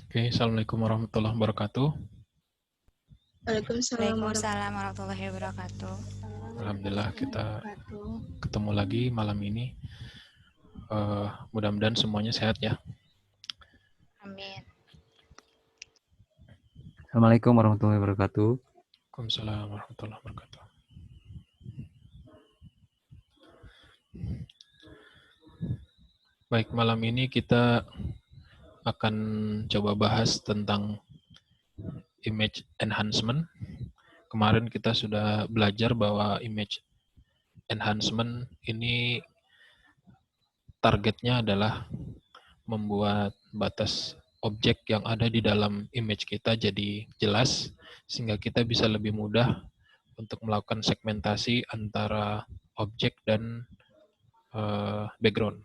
Oke, Assalamualaikum warahmatullahi wabarakatuh. Waalaikumsalam Waalaikumsalam warahmatullahi wabarakatuh. Alhamdulillah kita ketemu lagi malam ini. Mudah-mudahan semuanya sehat ya. Amin. Assalamualaikum warahmatullahi wabarakatuh. Waalaikumsalam warahmatullahi wabarakatuh. Baik, malam ini kita akan coba bahas tentang image enhancement. Kemarin kita sudah belajar bahwa image enhancement ini targetnya adalah membuat batas objek yang ada di dalam image kita jadi jelas, sehingga kita bisa lebih mudah untuk melakukan segmentasi antara objek dan background.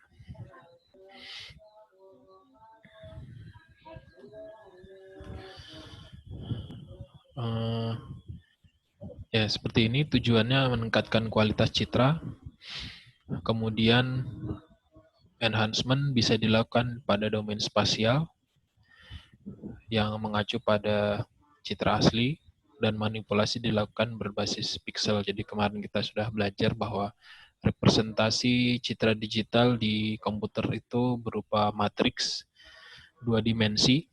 Ya, seperti ini tujuannya meningkatkan kualitas citra. Kemudian enhancement bisa dilakukan pada domain spasial yang mengacu pada citra asli, dan manipulasi dilakukan berbasis pixel. Jadi kemarin kita sudah belajar bahwa representasi citra digital di komputer itu berupa matriks 2 dimensi,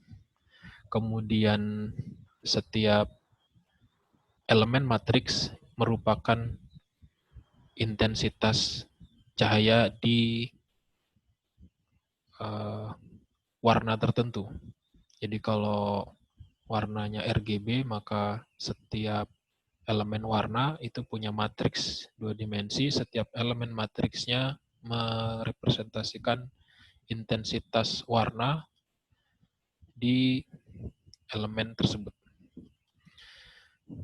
kemudian setiap elemen matriks merupakan intensitas cahaya di warna tertentu. Jadi kalau warnanya RGB, maka setiap elemen warna itu punya matriks 2 dimensi. Setiap elemen matriksnya merepresentasikan intensitas warna di elemen tersebut.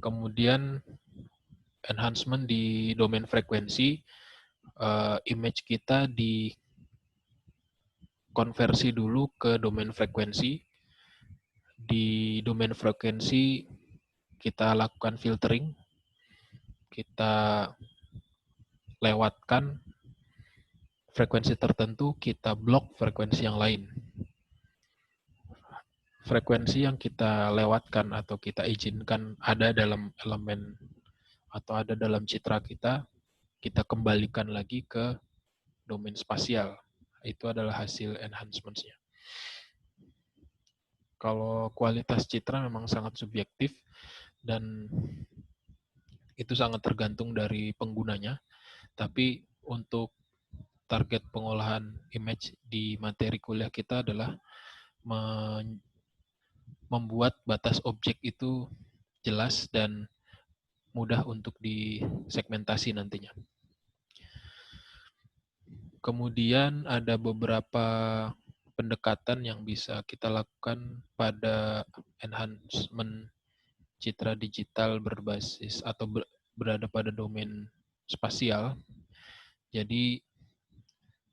Kemudian enhancement di domain frekuensi, image kita dikonversi dulu ke domain frekuensi. Di domain frekuensi kita lakukan filtering, kita lewatkan frekuensi tertentu, kita blok frekuensi yang lain. Frekuensi yang kita lewatkan atau kita izinkan ada dalam elemen atau ada dalam citra kita, kita kembalikan lagi ke domain spasial. Itu adalah hasil enhancement-nya. Kalau kualitas citra memang sangat subjektif dan itu sangat tergantung dari penggunanya, tapi untuk target pengolahan image di materi kuliah kita adalah membuat batas objek itu jelas dan mudah untuk disegmentasi nantinya. Kemudian ada beberapa pendekatan yang bisa kita lakukan pada enhancement citra digital berbasis atau berada pada domain spasial. Jadi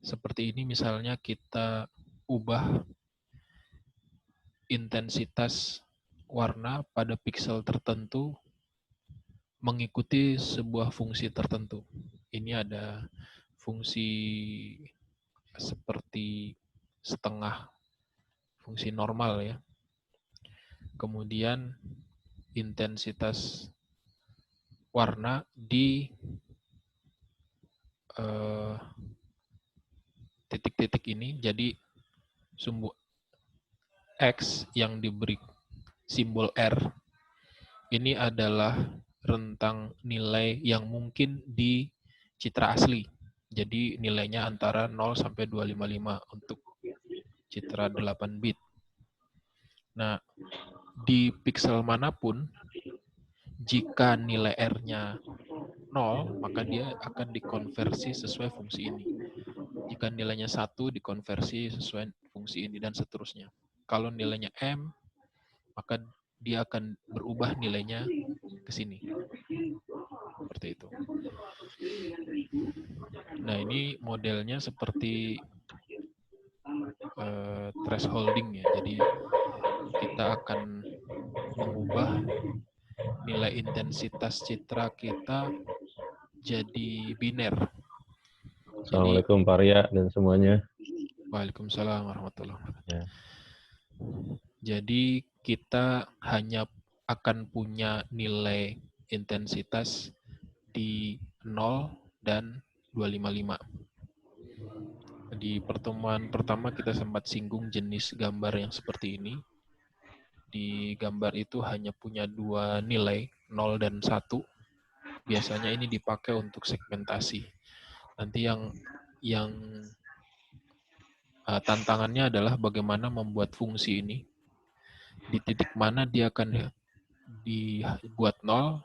seperti ini misalnya kita ubah intensitas warna pada pixel tertentu mengikuti sebuah fungsi tertentu. Ini ada fungsi seperti setengah fungsi normal ya. Kemudian intensitas warna di titik-titik ini, jadi sumbu X yang diberi simbol R ini adalah rentang nilai yang mungkin di citra asli. Jadi nilainya antara 0 sampai 255 untuk citra 8 bit. Nah, di pixel manapun, jika nilai R-nya 0, maka dia akan dikonversi sesuai fungsi ini. Jika nilainya 1, dikonversi sesuai fungsi ini, dan seterusnya. Kalau nilainya M, maka dia akan berubah nilainya ke sini. Seperti itu. Nah, ini modelnya seperti thresholding ya. Jadi kita akan mengubah nilai intensitas citra kita jadi biner. Assalamualaikum Pak Arya dan semuanya. Waalaikumsalam warahmatullahi wabarakatuh. Ya. Jadi kita hanya akan punya nilai intensitas di 0 dan 255. Di pertemuan pertama kita sempat singgung jenis gambar yang seperti ini. Di gambar itu hanya punya dua nilai, 0 dan 1. Biasanya ini dipakai untuk segmentasi. Nanti yang tantangannya adalah bagaimana membuat fungsi ini. Di titik mana dia akan dibuat 0,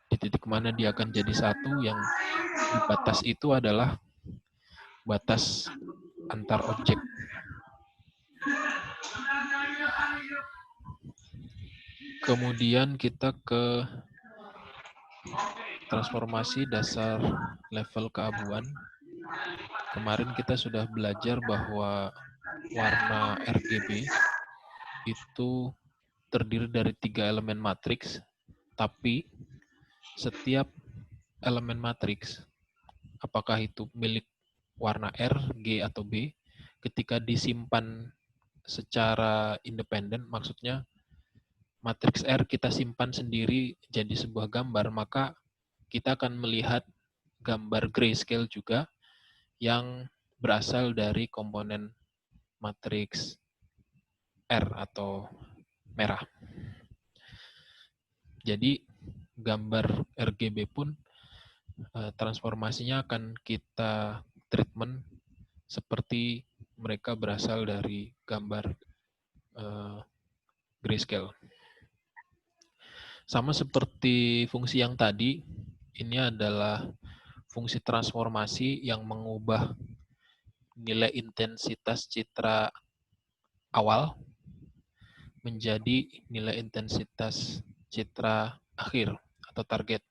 di titik mana dia akan jadi 1, yang di batas itu adalah batas antar objek. Kemudian kita ke transformasi dasar level keabuan. Kemarin kita sudah belajar bahwa warna RGB itu terdiri dari 3 elemen matriks, tapi setiap elemen matriks, apakah itu milik warna R, G, atau B, ketika disimpan secara independen, maksudnya matriks R kita simpan sendiri jadi sebuah gambar, maka kita akan melihat gambar grayscale juga yang berasal dari komponen matriks R atau merah. Jadi gambar RGB pun transformasinya akan kita treatment seperti mereka berasal dari gambar grayscale. Sama seperti fungsi yang tadi, ini adalah fungsi transformasi yang mengubah nilai intensitas citra awal menjadi nilai intensitas citra akhir atau target.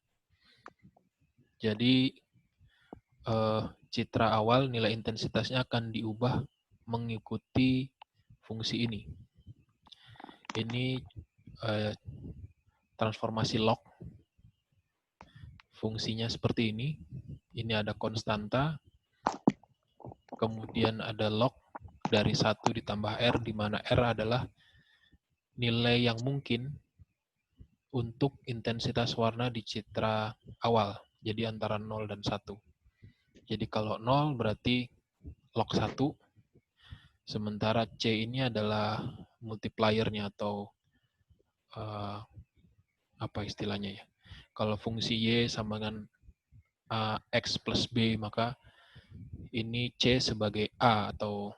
Jadi citra awal nilai intensitasnya akan diubah mengikuti fungsi ini. Ini transformasi log. Fungsinya seperti ini. Ini ada konstanta, kemudian ada log dari 1 ditambah R, di mana R adalah nilai yang mungkin untuk intensitas warna di citra awal. Jadi antara 0 dan 1. Jadi kalau 0 berarti log 1, sementara C ini adalah multipliernya atau apa istilahnya ya. Kalau fungsi Y sama dengan X plus B, maka ini C sebagai A, atau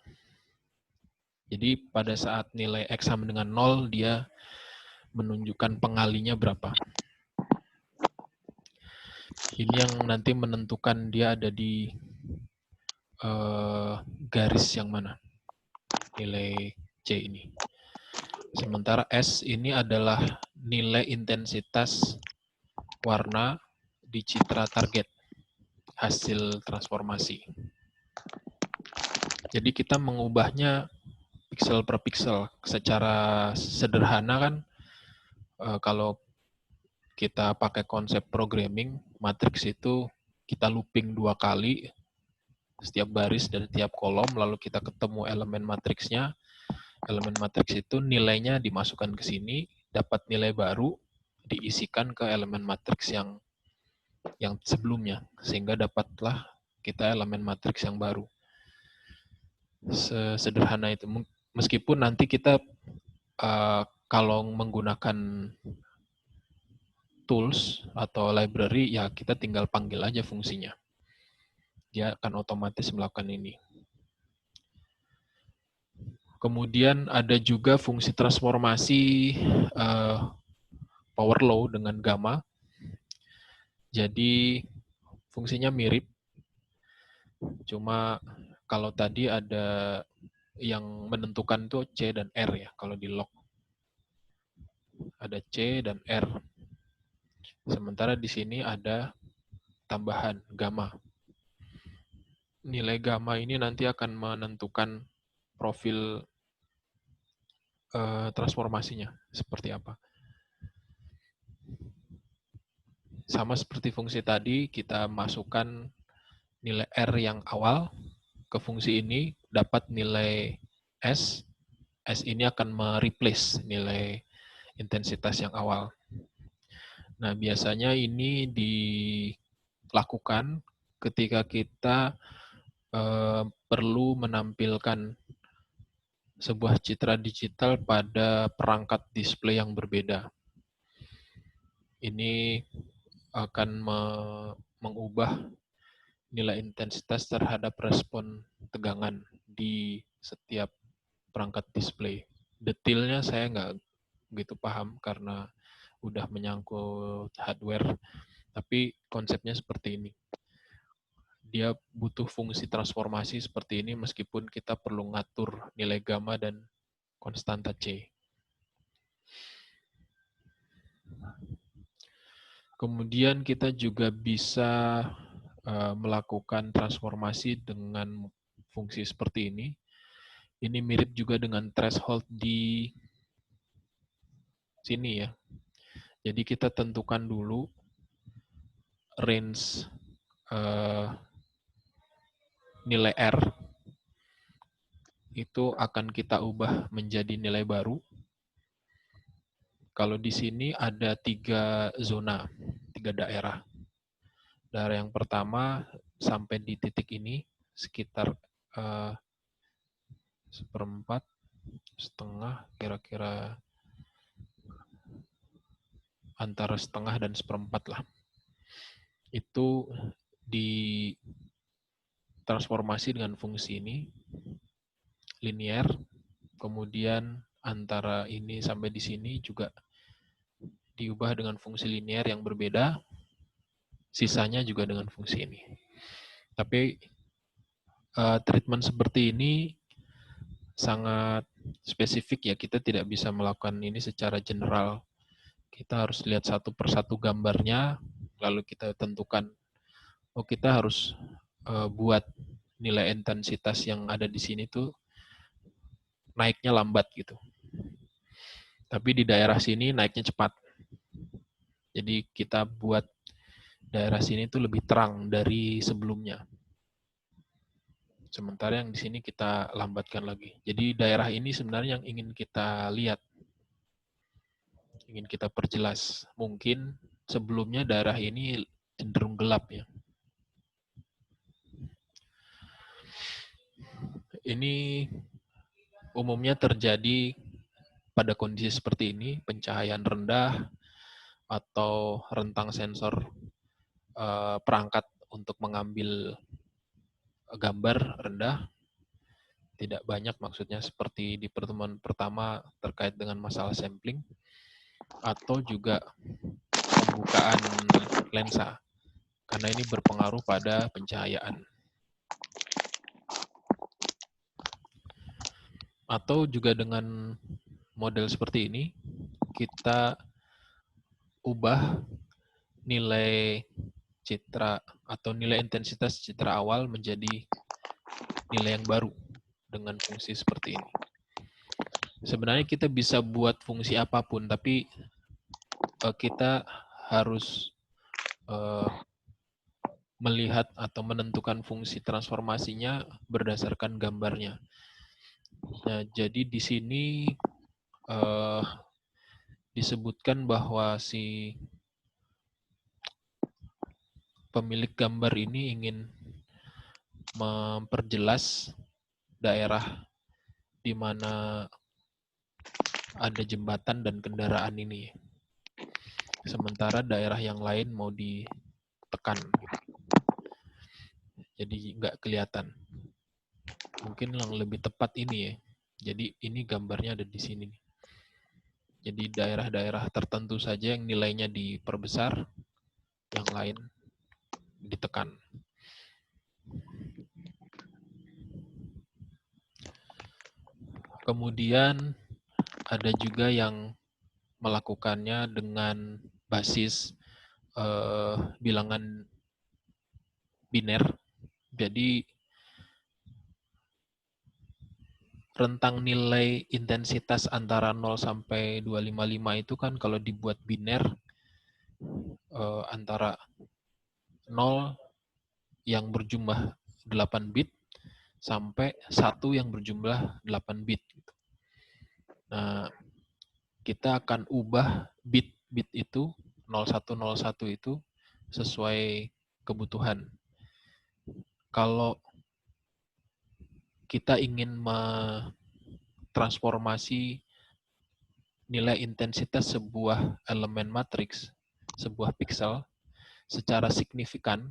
jadi pada saat nilai X sama dengan 0, dia menunjukkan pengalinya berapa. Ini yang nanti menentukan dia ada di garis yang mana, nilai C ini. Sementara S ini adalah nilai intensitas warna di citra target, hasil transformasi. Jadi kita mengubahnya pixel per pixel. Secara sederhana kan, kalau kita pakai konsep programming, matriks itu kita looping 2 kali, setiap baris dari tiap kolom, lalu kita ketemu elemen matriksnya. Elemen matriks itu nilainya dimasukkan ke sini, dapat nilai baru, diisikan ke elemen matriks yang sebelumnya, sehingga dapatlah kita elemen matriks yang baru. Sesederhana itu. Meskipun nanti kita kalau menggunakan tools atau library, ya kita tinggal panggil aja fungsinya. Dia akan otomatis melakukan ini. Kemudian ada juga fungsi transformasi power law dengan gamma. Jadi fungsinya mirip, cuma kalau tadi ada yang menentukan tuh C dan R ya, kalau di log. Ada C dan R. Sementara di sini ada tambahan gamma. Nilai gamma ini nanti akan menentukan profil transformasinya seperti apa. Sama seperti fungsi tadi, kita masukkan nilai R yang awal ke fungsi ini, dapat nilai S, S ini akan mereplace nilai intensitas yang awal. Nah, biasanya ini dilakukan ketika kita perlu menampilkan sebuah citra digital pada perangkat display yang berbeda. Ini akan mengubah nilai intensitas terhadap respon tegangan di setiap perangkat display. Detailnya saya nggak begitu paham karena udah menyangkut hardware, tapi konsepnya seperti ini. Dia butuh fungsi transformasi seperti ini meskipun kita perlu ngatur nilai gamma dan konstanta C. Kemudian kita juga bisa melakukan transformasi dengan fungsi seperti ini. Ini mirip juga dengan threshold di sini ya. Jadi kita tentukan dulu range nilai R, itu akan kita ubah menjadi nilai baru. Kalau di sini ada 3 zona, 3 daerah. Daerah yang pertama sampai di titik ini sekitar 1/4, setengah, kira-kira antara setengah dan 1/4 lah. Itu ditransformasi dengan fungsi ini, linear, kemudian antara ini sampai di sini juga diubah dengan fungsi linear yang berbeda, sisanya juga dengan fungsi ini. Tapi treatment seperti ini sangat spesifik ya, kita tidak bisa melakukan ini secara general. Kita harus lihat satu persatu gambarnya, lalu kita tentukan, oh kita harus buat nilai intensitas yang ada di sini tuh naiknya lambat gitu. Tapi di daerah sini naiknya cepat. Jadi kita buat daerah sini tuh lebih terang dari sebelumnya. Sementara yang di sini kita lambatkan lagi. Jadi daerah ini sebenarnya yang ingin kita lihat. Ingin kita perjelas. Mungkin sebelumnya daerah ini cenderung gelap ya. Ini umumnya terjadi pada kondisi seperti ini, pencahayaan rendah atau rentang sensor perangkat untuk mengambil gambar rendah, tidak banyak maksudnya seperti di pertemuan pertama terkait dengan masalah sampling, atau juga pembukaan lensa, karena ini berpengaruh pada pencahayaan. Atau juga dengan model seperti ini, kita ubah nilai citra atau nilai intensitas citra awal menjadi nilai yang baru dengan fungsi seperti ini. Sebenarnya kita bisa buat fungsi apapun, tapi kita harus melihat atau menentukan fungsi transformasinya berdasarkan gambarnya. Nah, jadi di sini disebutkan bahwa si pemilik gambar ini ingin memperjelas daerah di mana ada jembatan dan kendaraan ini. Sementara daerah yang lain mau ditekan. Jadi nggak kelihatan. Mungkin yang lebih tepat ini ya. Jadi ini gambarnya ada di sini. Jadi daerah-daerah tertentu saja yang nilainya diperbesar, yang lain ditekan. Kemudian ada juga yang melakukannya dengan basis bilangan biner. Jadi rentang nilai intensitas antara 0 sampai 255 itu kan kalau dibuat biner antara 0 yang berjumlah 8 bit sampai 1 yang berjumlah 8 bit. Nah, kita akan ubah bit itu 0101 itu sesuai kebutuhan. Kalau kita ingin transformasi nilai intensitas sebuah elemen matriks, sebuah pixel, secara signifikan,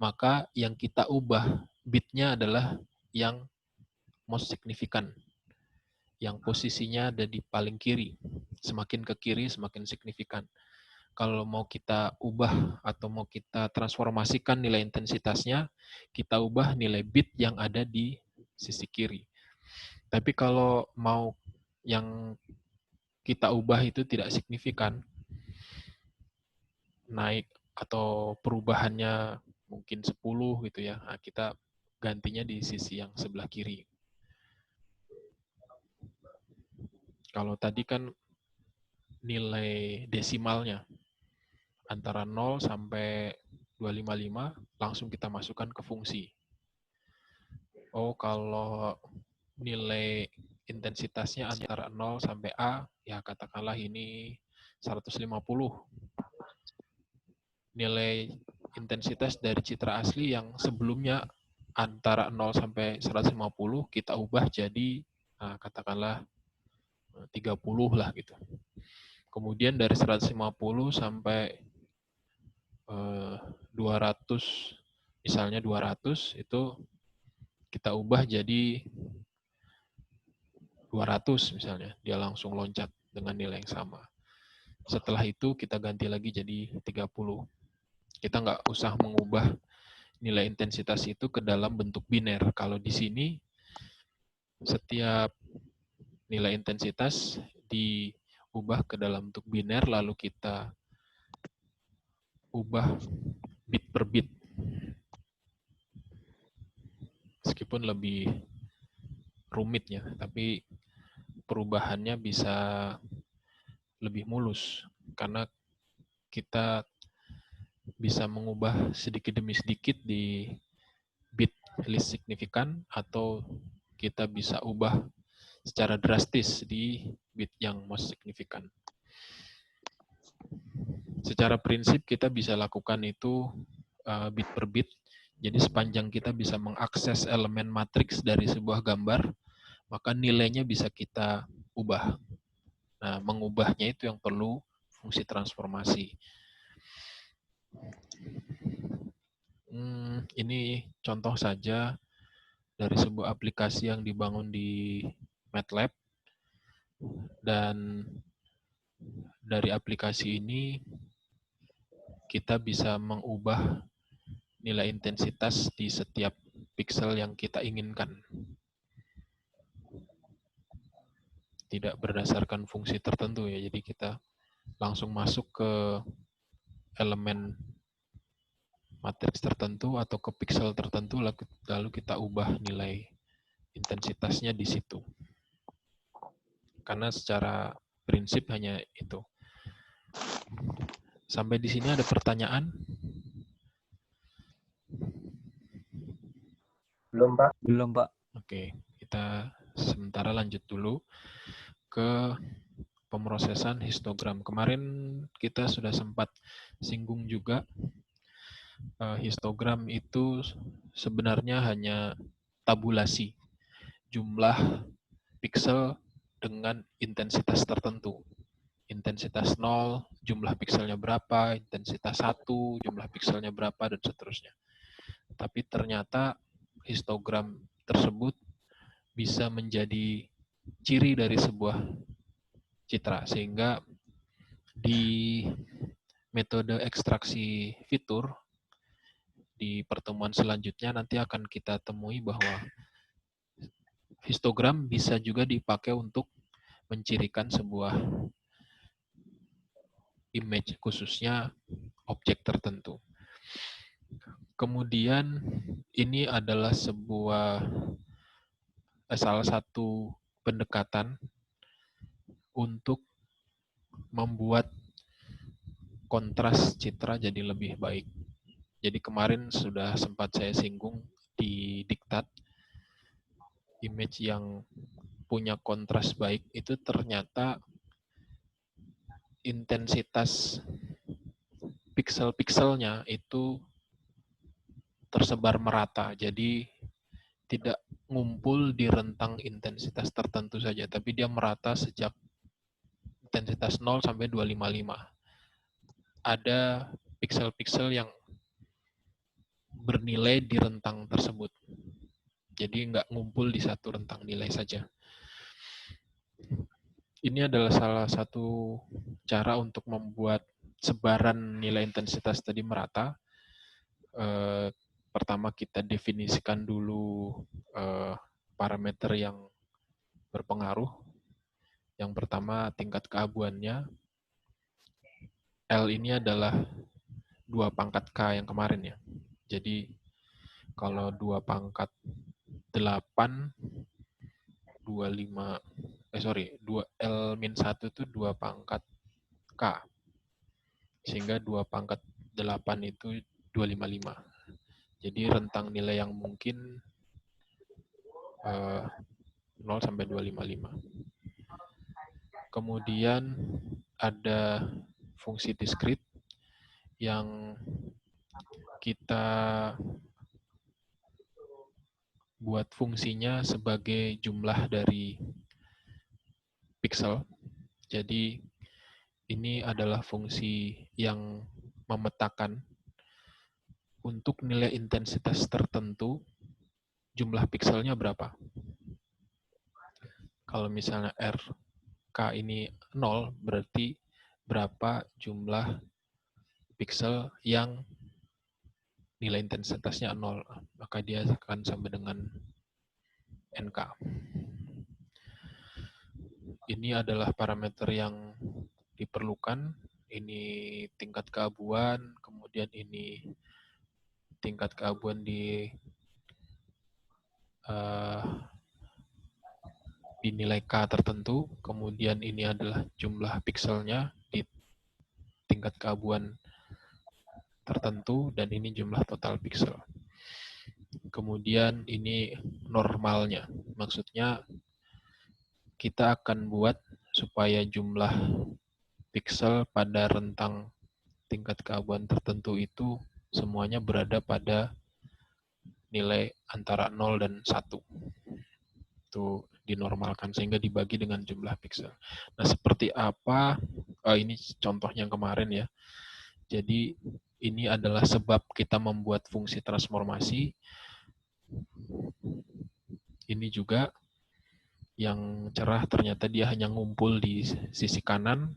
maka yang kita ubah bitnya adalah yang most signifikan, yang posisinya ada di paling kiri. Semakin ke kiri, semakin signifikan. Kalau mau kita ubah atau mau kita transformasikan nilai intensitasnya, kita ubah nilai bit yang ada di sisi kiri. Tapi kalau mau yang kita ubah itu tidak signifikan, naik atau perubahannya mungkin 10 gitu ya, nah kita gantinya di sisi yang sebelah kiri. Kalau tadi kan nilai desimalnya antara 0 sampai 255 langsung kita masukkan ke fungsi. Oh, kalau nilai intensitasnya antara 0 sampai A, ya katakanlah ini 150. Nilai intensitas dari citra asli yang sebelumnya antara 0 sampai 150 kita ubah jadi katakanlah 30 lah gitu. Kemudian dari 150 sampai 200, misalnya 200 itu kita ubah jadi 200 misalnya, dia langsung loncat dengan nilai yang sama. Setelah itu kita ganti lagi jadi 30. Kita nggak usah mengubah nilai intensitas itu ke dalam bentuk biner. Kalau di sini setiap nilai intensitas diubah ke dalam bentuk biner, lalu kita ubah bit per bit. Meskipun lebih rumit ya, tapi perubahannya bisa lebih mulus karena kita bisa mengubah sedikit demi sedikit di bit least signifikan atau kita bisa ubah secara drastis di bit yang most signifikan. Secara prinsip kita bisa lakukan itu bit per bit. Jadi sepanjang kita bisa mengakses elemen matriks dari sebuah gambar, maka nilainya bisa kita ubah. Nah, mengubahnya itu yang perlu fungsi transformasi. Ini contoh saja dari sebuah aplikasi yang dibangun di MATLAB. Dan dari aplikasi ini kita bisa mengubah nilai intensitas di setiap pixel yang kita inginkan. Tidak berdasarkan fungsi tertentu ya, jadi kita langsung masuk ke elemen matriks tertentu atau ke pixel tertentu, lalu kita ubah nilai intensitasnya di situ. Karena secara prinsip hanya itu. Sampai di sini ada pertanyaan? Belum, Pak. Belum, Pak. Oke, kita sementara lanjut dulu ke pemrosesan histogram. Kemarin kita sudah sempat singgung juga histogram itu sebenarnya hanya tabulasi jumlah pixel dengan intensitas tertentu. Intensitas 0, jumlah pixelnya berapa, intensitas 1, jumlah pixelnya berapa, dan seterusnya. Tapi ternyata histogram tersebut bisa menjadi ciri dari sebuah citra, sehingga di metode ekstraksi fitur di pertemuan selanjutnya nanti akan kita temui bahwa histogram bisa juga dipakai untuk mencirikan sebuah image, khususnya objek tertentu. Kemudian ini adalah salah satu pendekatan untuk membuat kontras citra jadi lebih baik. Jadi kemarin sudah sempat saya singgung di diktat, image yang punya kontras baik itu ternyata intensitas piksel-pikselnya itu tersebar merata. Jadi tidak ngumpul di rentang intensitas tertentu saja, tapi dia merata sejak intensitas 0 sampai 255. Ada piksel-piksel yang bernilai di rentang tersebut. Jadi nggak ngumpul di satu rentang nilai saja. Ini adalah salah satu cara untuk membuat sebaran nilai intensitas tadi merata. Pertama kita definisikan dulu parameter yang berpengaruh. Yang pertama tingkat keabuannya. L ini adalah 2 pangkat K yang kemarin ya. Jadi kalau 2 pangkat 8, 2 L-1 itu 2 pangkat K. Sehingga 2 pangkat 8 itu 255. Jadi rentang nilai yang mungkin 0 sampai 255. Kemudian ada fungsi diskrit yang kita buat fungsinya sebagai jumlah dari piksel. Jadi ini adalah fungsi yang memetakan untuk nilai intensitas tertentu jumlah pikselnya berapa. Kalau misalnya RK ini 0, berarti berapa jumlah piksel yang nilai intensitasnya 0. Maka dia akan sama dengan NK. Ini adalah parameter yang diperlukan. Ini tingkat keabuan, kemudian ini tingkat keabuan di nilai K tertentu, kemudian ini adalah jumlah pikselnya di tingkat keabuan tertentu, dan ini jumlah total piksel. Kemudian ini normalnya, maksudnya kita akan buat supaya jumlah piksel pada rentang tingkat keabuan tertentu itu semuanya berada pada nilai antara 0 dan 1. Itu dinormalkan sehingga dibagi dengan jumlah piksel. Nah, seperti apa? Ini contohnya yang kemarin ya. Jadi ini adalah sebab kita membuat fungsi transformasi. Ini juga yang cerah ternyata dia hanya ngumpul di sisi kanan.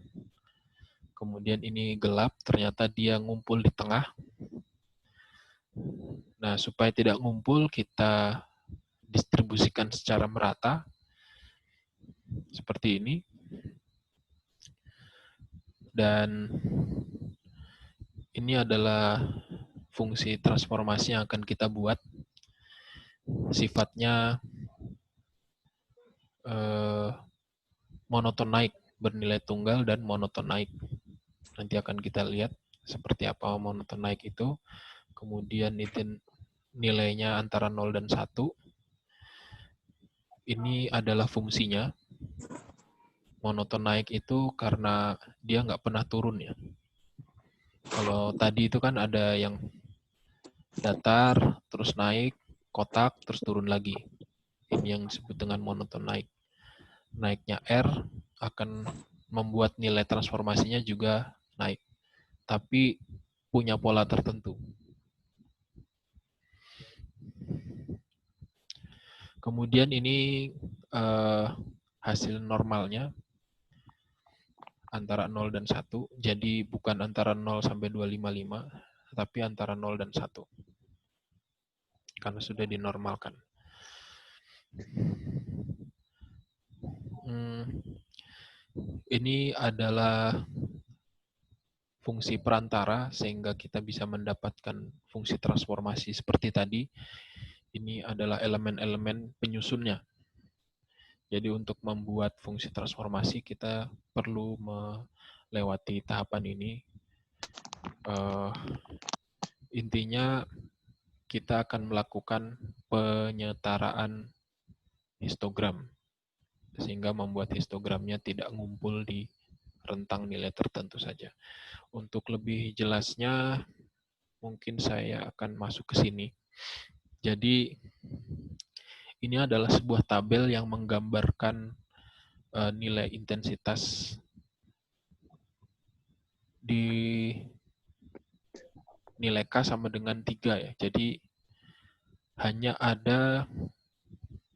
Kemudian ini gelap, ternyata dia ngumpul di tengah. Nah, supaya tidak ngumpul, kita distribusikan secara merata. Seperti ini. Dan ini adalah fungsi transformasi yang akan kita buat. Sifatnya monoton naik, bernilai tunggal dan monoton naik. Nanti akan kita lihat seperti apa monoton naik itu. Kemudian itu nilainya antara 0 dan 1. Ini adalah fungsinya. Monoton naik itu karena dia nggak pernah turun ya. Kalau tadi itu kan ada yang datar, terus naik, kotak, terus turun lagi. Ini yang disebut dengan monoton naik. Naiknya R akan membuat nilai transformasinya juga naik. Tapi punya pola tertentu. Kemudian ini hasil normalnya antara 0 dan 1. Jadi bukan antara 0 sampai 255, tapi antara 0 dan 1. Karena sudah dinormalkan. Ini adalah fungsi perantara sehingga kita bisa mendapatkan fungsi transformasi seperti tadi. Ini adalah elemen-elemen penyusunnya. Jadi untuk membuat fungsi transformasi kita perlu melewati tahapan ini. Intinya kita akan melakukan penyetaraan histogram. sehingga membuat histogramnya tidak ngumpul di rentang nilai tertentu saja. Untuk lebih jelasnya, mungkin saya akan masuk ke sini. Jadi, ini adalah sebuah tabel yang menggambarkan nilai intensitas di nilai K sama dengan 3 ya. Jadi, hanya ada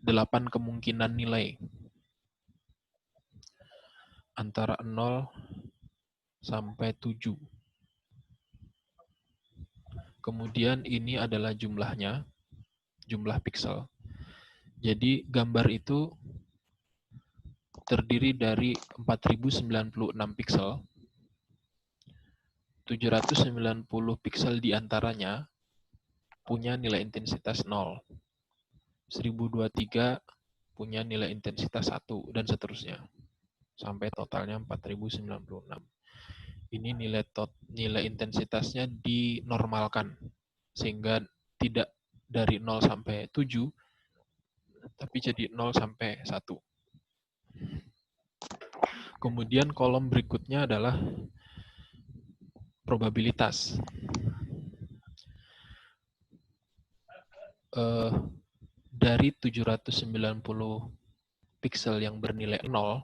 8 kemungkinan nilai antara 0 sampai 7. Kemudian ini adalah jumlahnya, jumlah pixel. Jadi gambar itu terdiri dari 4096 pixel. 790 pixel diantaranya punya nilai intensitas 0. 1023 punya nilai intensitas 1, dan seterusnya. Sampai totalnya 4096. Ini nilai intensitasnya dinormalkan, sehingga tidak dari 0 sampai 7, tapi jadi 0 sampai 1. Kemudian kolom berikutnya adalah probabilitas. Dari 790 pixel yang bernilai 0,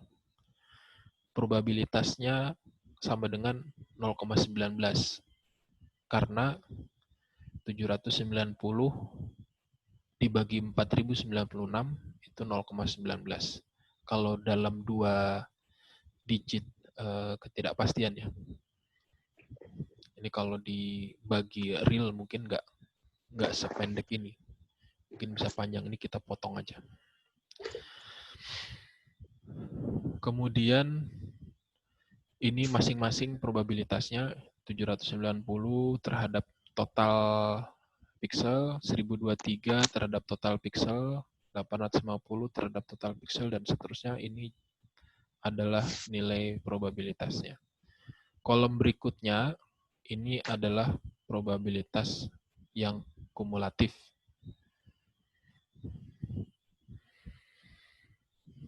probabilitasnya sama dengan 0,19. Karena 790 dibagi 4096 itu 0,19. Kalau dalam 2 digit ketidakpastian ya. Ini kalau dibagi real mungkin nggak sependek ini. Mungkin bisa panjang, ini kita potong aja. Kemudian ini masing-masing probabilitasnya 790 terhadap total pixel, 1023 terhadap total pixel, 850 terhadap total pixel, dan seterusnya. Ini adalah nilai probabilitasnya. Kolom berikutnya ini adalah probabilitas yang kumulatif.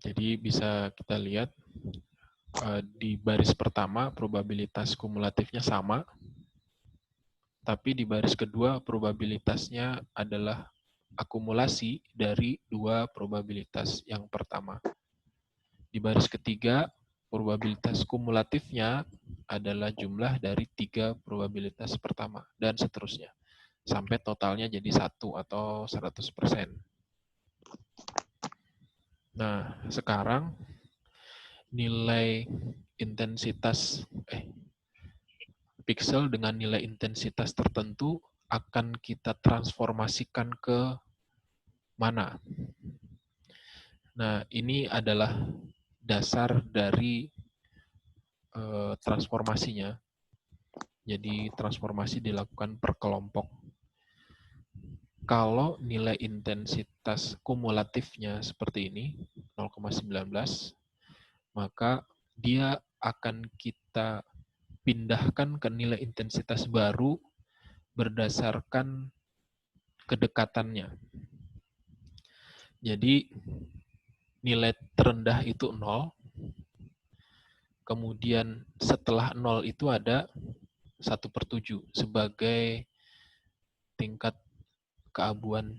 Jadi bisa kita lihat di baris pertama probabilitas kumulatifnya sama, tapi di baris kedua probabilitasnya adalah akumulasi dari 2 probabilitas yang pertama. Di baris ketiga, probabilitas kumulatifnya adalah jumlah dari 3 probabilitas pertama, dan seterusnya. Sampai totalnya jadi 1 atau 100%. Nah, sekarang nilai intensitas pixel dengan nilai intensitas tertentu akan kita transformasikan ke mana? Nah, ini adalah dasar dari transformasinya. Jadi transformasi dilakukan per kelompok. Kalau nilai intensitas kumulatifnya seperti ini, 0,19, maka dia akan kita pindahkan ke nilai intensitas baru berdasarkan kedekatannya. Jadi nilai terendah itu 0, kemudian setelah 0 itu ada 1/7 sebagai tingkat keabuan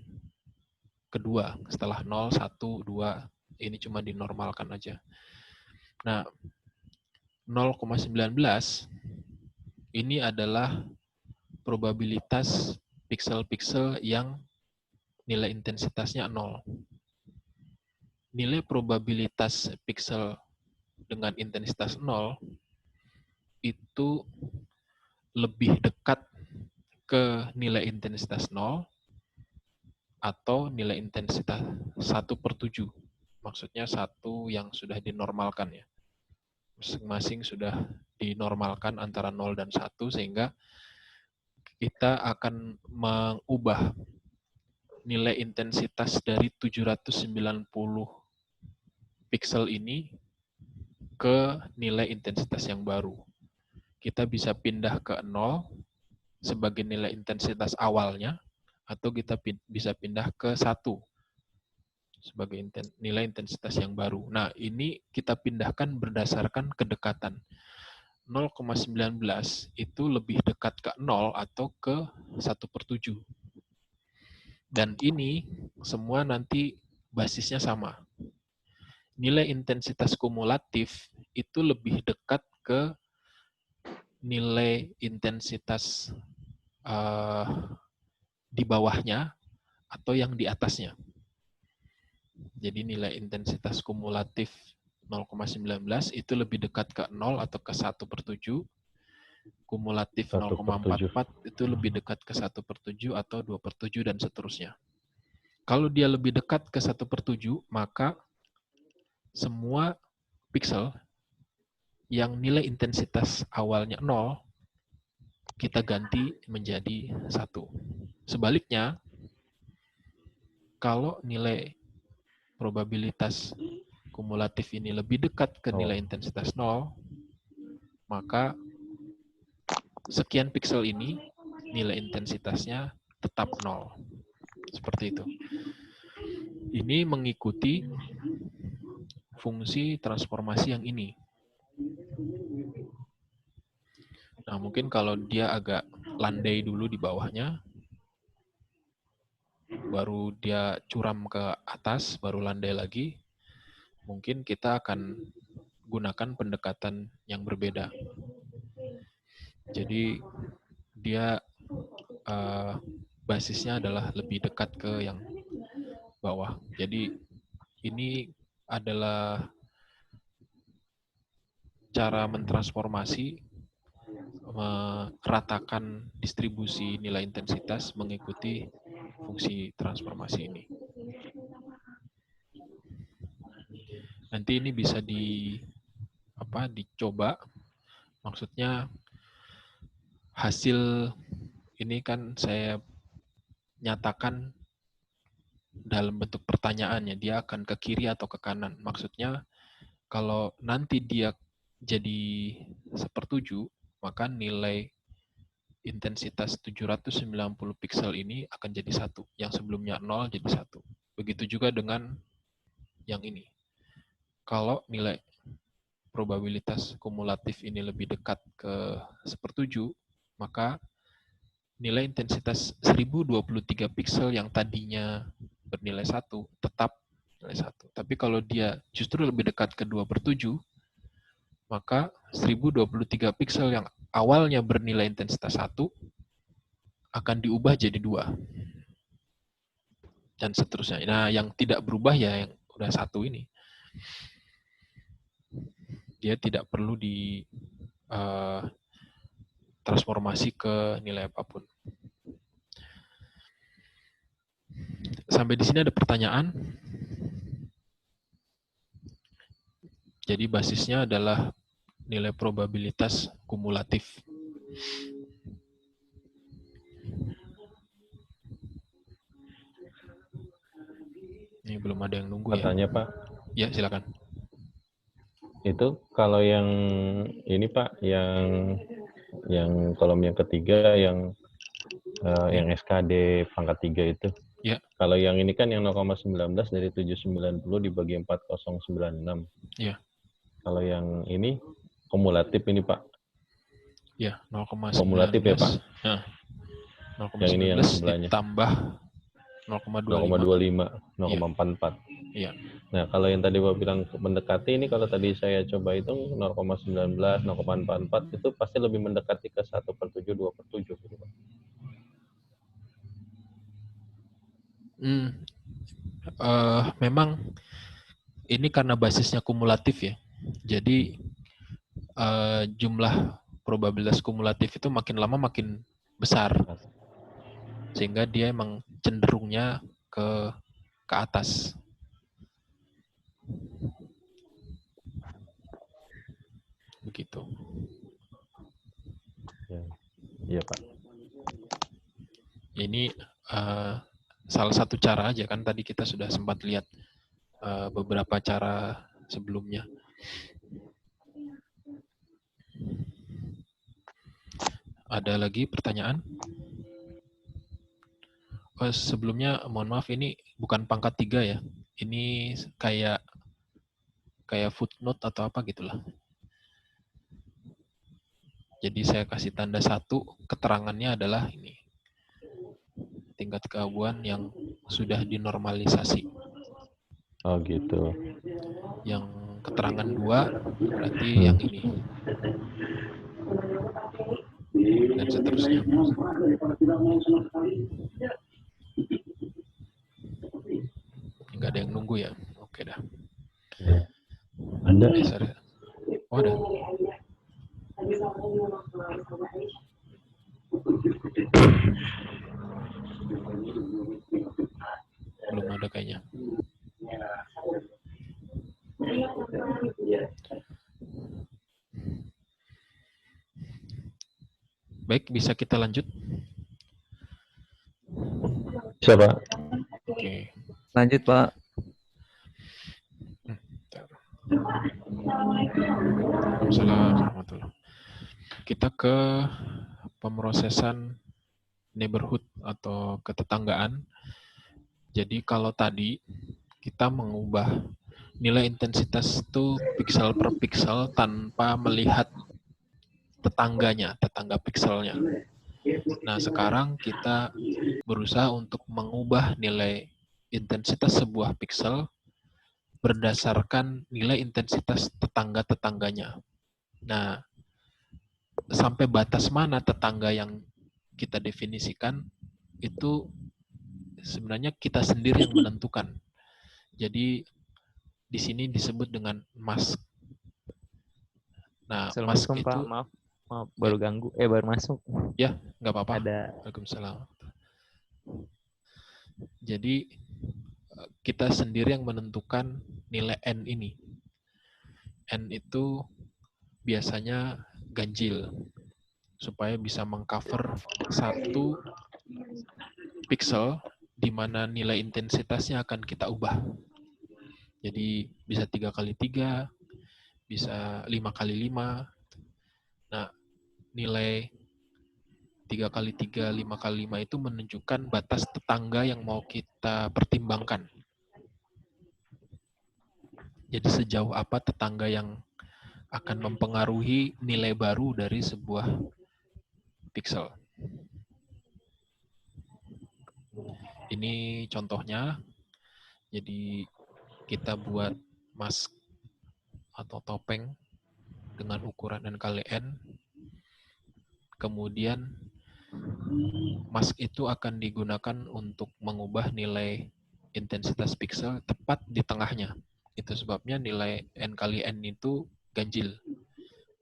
kedua. Setelah 0, 1, 2, ini cuma dinormalkan aja. Nah, 0,19 ini adalah probabilitas pixel-pixel yang nilai intensitasnya 0. Nilai probabilitas pixel dengan intensitas 0 itu lebih dekat ke nilai intensitas 0 atau nilai intensitas 1/7. Maksudnya 1 yang sudah dinormalkan ya. Masing-masing sudah dinormalkan antara 0 dan 1, sehingga kita akan mengubah nilai intensitas dari 790 pixel ini ke nilai intensitas yang baru. Kita bisa pindah ke 0 sebagai nilai intensitas awalnya, atau kita bisa pindah ke 1 sebagai nilai intensitas yang baru. Nah, ini kita pindahkan berdasarkan kedekatan. 0,19 itu lebih dekat ke 0 atau ke 1/7. Dan ini semua nanti basisnya sama. Nilai intensitas kumulatif itu lebih dekat ke nilai intensitas di bawahnya atau yang di atasnya. Jadi nilai intensitas kumulatif 0,19 itu lebih dekat ke 0 atau ke 1/7. Kumulatif 0,44 itu lebih dekat ke 1/7 atau 2/7 dan seterusnya. Kalau dia lebih dekat ke 1/7, maka semua piksel yang nilai intensitas awalnya 0, kita ganti menjadi 1. Sebaliknya, kalau nilai probabilitas kumulatif ini lebih dekat ke nilai intensitas 0, maka sekian piksel ini nilai intensitasnya tetap 0. Seperti itu. Ini mengikuti fungsi transformasi yang ini. Nah, mungkin kalau dia agak landai dulu di bawahnya, baru dia curam ke atas, baru landai lagi, mungkin kita akan gunakan pendekatan yang berbeda. Jadi dia basisnya adalah lebih dekat ke yang bawah. Jadi ini adalah cara mentransformasi, meratakan distribusi nilai intensitas mengikuti fungsi transformasi ini. Nanti ini bisa dicoba. Maksudnya hasil ini kan saya nyatakan dalam bentuk pertanyaannya, dia akan ke kiri atau ke kanan. Maksudnya kalau nanti dia jadi 1/7, maka nilai intensitas 790 piksel ini akan jadi 1. Yang sebelumnya 0 jadi 1. Begitu juga dengan yang ini. Kalau nilai probabilitas kumulatif ini lebih dekat ke 1/7, maka nilai intensitas 1023 piksel yang tadinya bernilai 1 tetap nilai 1. Tapi kalau dia justru lebih dekat ke 2/7, maka 1023 piksel yang awalnya bernilai intensitas 1 akan diubah jadi 2. Dan seterusnya. Nah, yang tidak berubah ya yang udah 1 ini. Dia tidak perlu di transformasi ke nilai apapun. Sampai di sini ada pertanyaan. Jadi basisnya adalah nilai probabilitas kumulatif. Ini belum ada yang nunggu Katanya, ya. Pak. Ya, silakan. Itu kalau yang ini, Pak, yang kolom yang ketiga yang SKD pangkat 3 itu. Ya. Kalau yang ini kan yang 0,19 dari 790 dibagi 4096. Ya. Kalau yang ini kumulatif ini, Pak. Ya, 0,19. Kumulatif ya, Pak. Nah, 0,19 yang ini yang sebelahnya. ditambah 0,25, 0,44. Iya. Nah, kalau yang tadi Bapak bilang mendekati ini, kalau tadi saya coba hitung 0,19, 0,44 itu pasti lebih mendekati ke 1/7, 2/7 gitu, Pak. Memang ini karena basisnya kumulatif ya. Jadi jumlah probabilitas kumulatif itu makin lama makin besar. Sehingga dia emang cenderungnya ke atas. Begitu. Iya, Pak. Ini salah satu cara aja kan, tadi kita sudah sempat lihat beberapa cara sebelumnya. Ada lagi pertanyaan? Sebelumnya mohon maaf, ini bukan pangkat 3 ya. Ini kayak footnote atau apa gitulah. Jadi saya kasih tanda 1, keterangannya adalah ini. Tingkat keabuan yang sudah dinormalisasi. Oh gitu. Yang keterangan 2 berarti yang ini. Dan seterusnya. Nggak ada yang nunggu ya? Oke dah. Ada. Oh ada. Belum ada kayaknya. Baik, bisa kita lanjut? Bisa, Pak. Oke. Lanjut, Pak. Assalamualaikum. Kita ke pemrosesan neighborhood atau ketetanggaan. Jadi kalau tadi kita mengubah nilai intensitas itu pixel per pixel tanpa melihat tetangga pikselnya. Nah, sekarang kita berusaha untuk mengubah nilai intensitas sebuah pixel berdasarkan nilai intensitas tetangga-tetangganya. Nah, sampai batas mana tetangga yang kita definisikan itu sebenarnya kita sendiri yang menentukan. Jadi di sini disebut dengan mask. Nah, mask Assalamualaikum, itu Pak. Maaf baru ganggu. Baru masuk. Ya, nggak apa-apa. Ada. Waalaikumsalam. Jadi kita sendiri yang menentukan nilai N ini. N itu biasanya ganjil supaya bisa mengcover satu pixel di mana nilai intensitasnya akan kita ubah. Jadi bisa 3x3, bisa 5x5. Nah, nilai 3x3, 5x5 itu menunjukkan batas tetangga yang mau kita pertimbangkan. Jadi sejauh apa tetangga yang akan mempengaruhi nilai baru dari sebuah pixel. Ini contohnya. Jadi kita buat mask atau topeng dengan ukuran N kali N. Kemudian mask itu akan digunakan untuk mengubah nilai intensitas pixel tepat di tengahnya. Itu sebabnya nilai N kali N itu ganjil.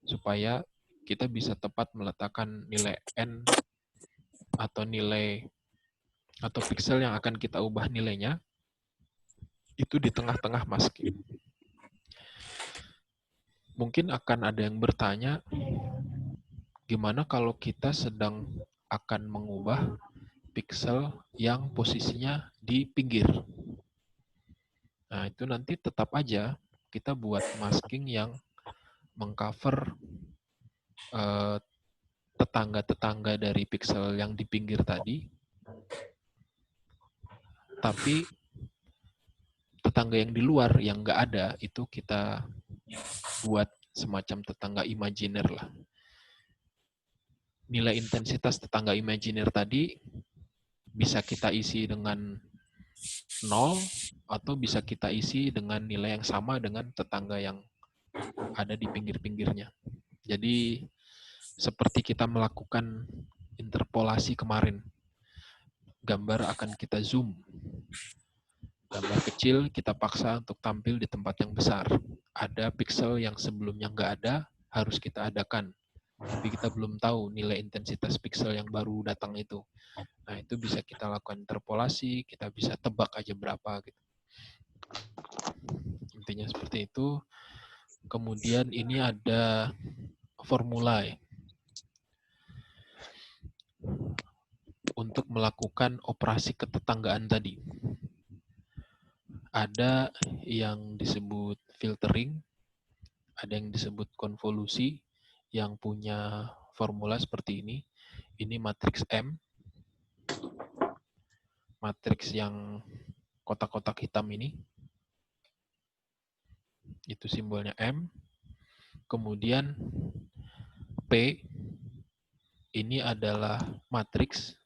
Supaya kita bisa tepat meletakkan nilai N atau nilai atau pixel yang akan kita ubah nilainya itu di tengah-tengah mask. Mungkin akan ada yang bertanya, gimana kalau kita sedang akan mengubah pixel yang posisinya di pinggir? Nah, itu nanti tetap aja kita buat masking yang mengcover tetangga-tetangga dari pixel yang di pinggir tadi, tapi tetangga yang di luar yang nggak ada itu kita buat semacam tetangga imajiner lah. Nilai intensitas tetangga imajiner tadi bisa kita isi dengan 0 atau bisa kita isi dengan nilai yang sama dengan tetangga yang ada di pinggir-pinggirnya. Jadi seperti kita melakukan interpolasi kemarin. Gambar akan kita zoom. Gambar kecil kita paksa untuk tampil di tempat yang besar. Ada pixel yang sebelumnya nggak ada, harus kita adakan. Tapi kita belum tahu nilai intensitas pixel yang baru datang itu. Nah, itu bisa kita lakukan interpolasi, kita bisa tebak aja berapa gitu. Intinya seperti itu. Kemudian ini ada formula untuk melakukan operasi ketetanggaan tadi. Ada yang disebut filtering, ada yang disebut konvolusi, yang punya formula seperti ini. Ini matriks M, matriks yang kotak-kotak hitam ini. itu simbolnya M. Kemudian P ini adalah matriks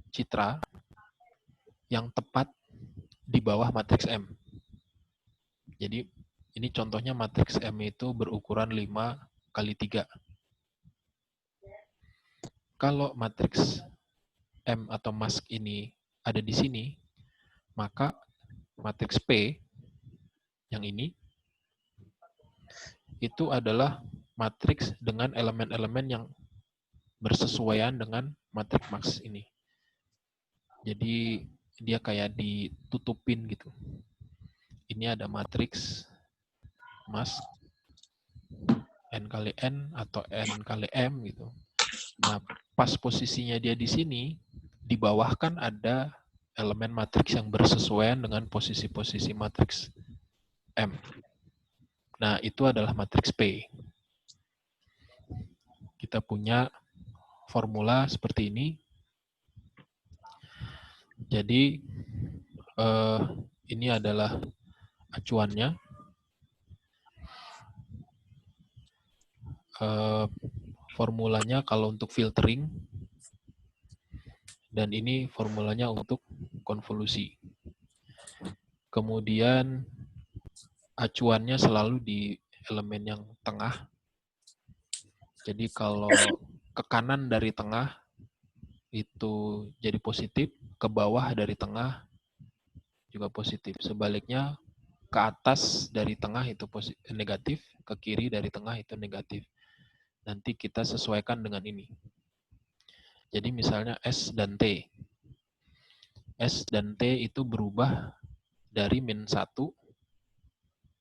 citra yang tepat di bawah matriks M. Jadi ini contohnya matriks M itu berukuran 5 kali 3. Kalau matriks M atau mask ini ada di sini, maka matriks P yang ini itu adalah matriks dengan elemen-elemen yang bersesuaian dengan matriks mask ini. Jadi dia kayak ditutupin gitu. Ini ada matriks mask N kali N atau N kali M gitu. Nah, pas posisinya dia di sini, di bawah kan ada elemen matriks yang bersesuaian dengan posisi-posisi matriks M. Nah, itu adalah matriks P. Kita punya formula seperti ini. Jadi, ini adalah acuannya. Formulanya kalau untuk filtering, dan ini formulanya untuk konvolusi. Kemudian acuannya selalu di elemen yang tengah. Jadi kalau ke kanan dari tengah itu jadi positif, ke bawah dari tengah juga positif. Sebaliknya ke atas dari tengah itu negatif, ke kiri dari tengah itu negatif. Nanti kita sesuaikan dengan ini. Jadi misalnya S dan T. S dan T itu berubah dari -1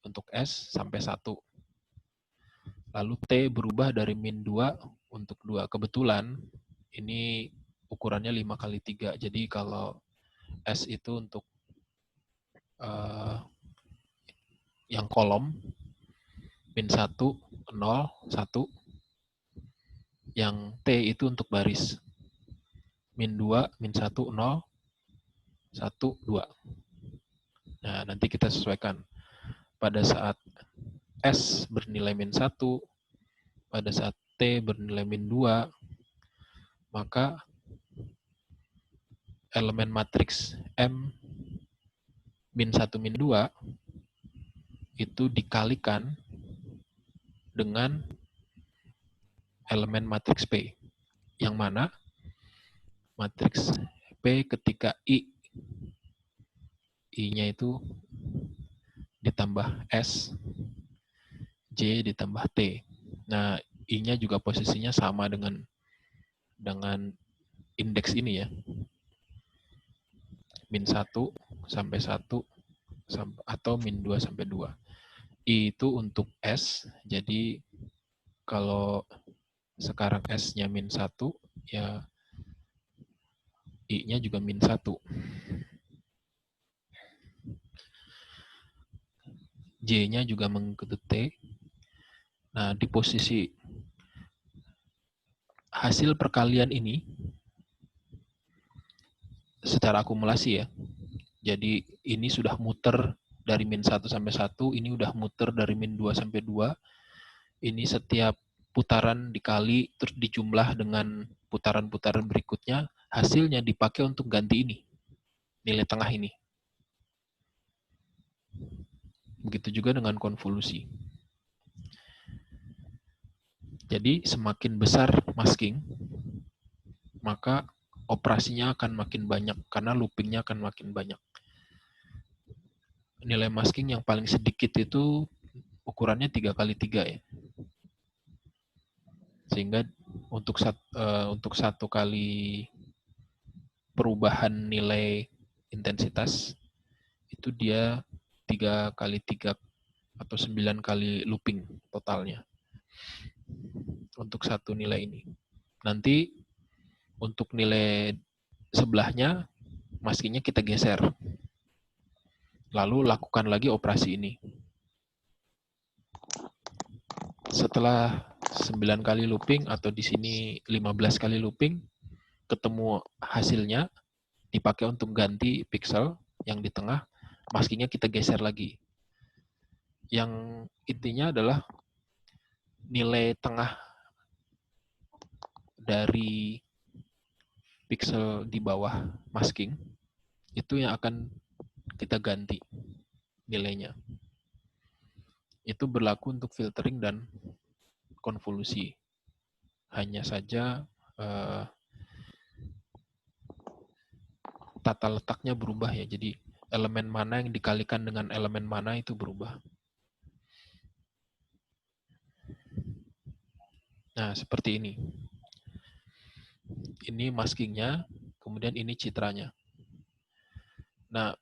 untuk S sampai 1. Lalu T berubah dari -2 untuk 2. Kebetulan ini ukurannya 5 kali 3. Jadi kalau S itu untuk yang kolom, -1, 0, 1. Yang T itu untuk baris. -2, -1, 0, 1, 2. Nah, nanti kita sesuaikan. Pada saat S bernilai -1, pada saat T bernilai -2, maka elemen matriks M -1, -2 itu dikalikan dengan elemen matriks P. Yang mana matriks P ketika I-nya itu ditambah S, J ditambah T. Nah, I-nya juga posisinya sama dengan indeks ini ya. -1 sampai 1 atau -2 sampai 2. I itu untuk S, jadi kalau sekarang S-nya -1, ya I-nya juga -1. J-nya juga mengikuti T. Nah, di posisi hasil perkalian ini, secara akumulasi ya, jadi ini sudah muter dari -1 sampai 1, ini udah muter dari -2 sampai 2, ini setiap putaran dikali, terus dijumlah dengan putaran-putaran berikutnya, hasilnya dipakai untuk ganti ini, nilai tengah ini. Begitu juga dengan konvolusi. Jadi semakin besar masking, maka operasinya akan makin banyak, karena loopingnya akan makin banyak. Nilai masking yang paling sedikit itu ukurannya 3 kali 3 ya. Sehingga untuk satu kali perubahan nilai intensitas, itu dia 3 kali 3 atau 9 kali looping totalnya untuk satu nilai ini. Nanti untuk nilai sebelahnya, maskingnya kita geser. Lalu lakukan lagi operasi ini. Setelah 9 kali looping atau di sini 15 kali looping, ketemu hasilnya, dipakai untuk ganti pixel yang di tengah, maskingnya kita geser lagi. Yang intinya adalah nilai tengah dari pixel di bawah masking itu yang akan kita ganti nilainya. Itu berlaku untuk filtering dan konvolusi. Hanya saja tata letaknya berubah ya. Jadi elemen mana yang dikalikan dengan elemen mana itu berubah. Nah, seperti ini. Ini maskingnya, kemudian ini citranya. Nah,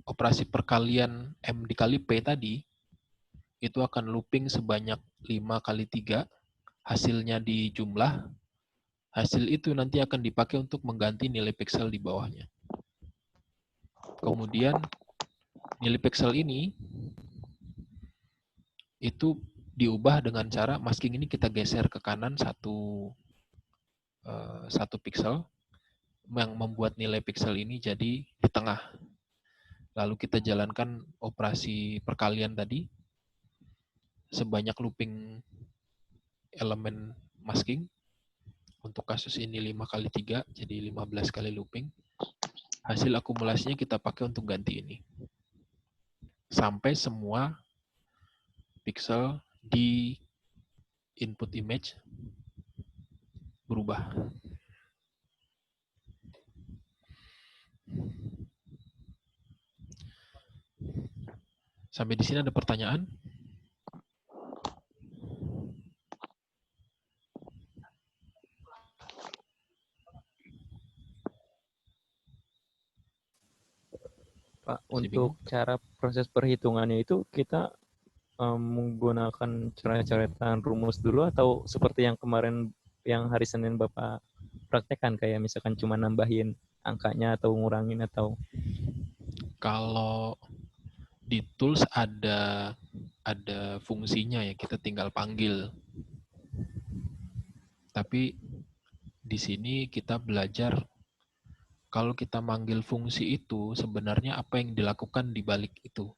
operasi perkalian M dikali P tadi, itu akan looping sebanyak 5 kali 3, hasilnya dijumlah, hasil itu nanti akan dipakai untuk mengganti nilai pixel di bawahnya. Kemudian, nilai pixel ini, itu diubah dengan cara masking ini kita geser ke kanan satu pixel, yang membuat nilai pixel ini jadi di tengah. Lalu kita jalankan operasi perkalian tadi, sebanyak looping elemen masking. Untuk kasus ini 5 kali 3, jadi 15 kali looping. Hasil akumulasinya kita pakai untuk ganti ini. Sampai semua pixel di input image berubah. Sampai di sini ada pertanyaan? Pak, untuk cara proses perhitungannya itu kita menggunakan coret-coretan rumus dulu atau seperti yang kemarin yang hari Senin Bapak praktekkan kayak misalkan cuma nambahin angkanya atau ngurangin atau? Kalau di tools ada fungsinya ya, kita tinggal panggil. Tapi di sini kita belajar kalau kita manggil fungsi itu sebenarnya apa yang dilakukan di balik itu.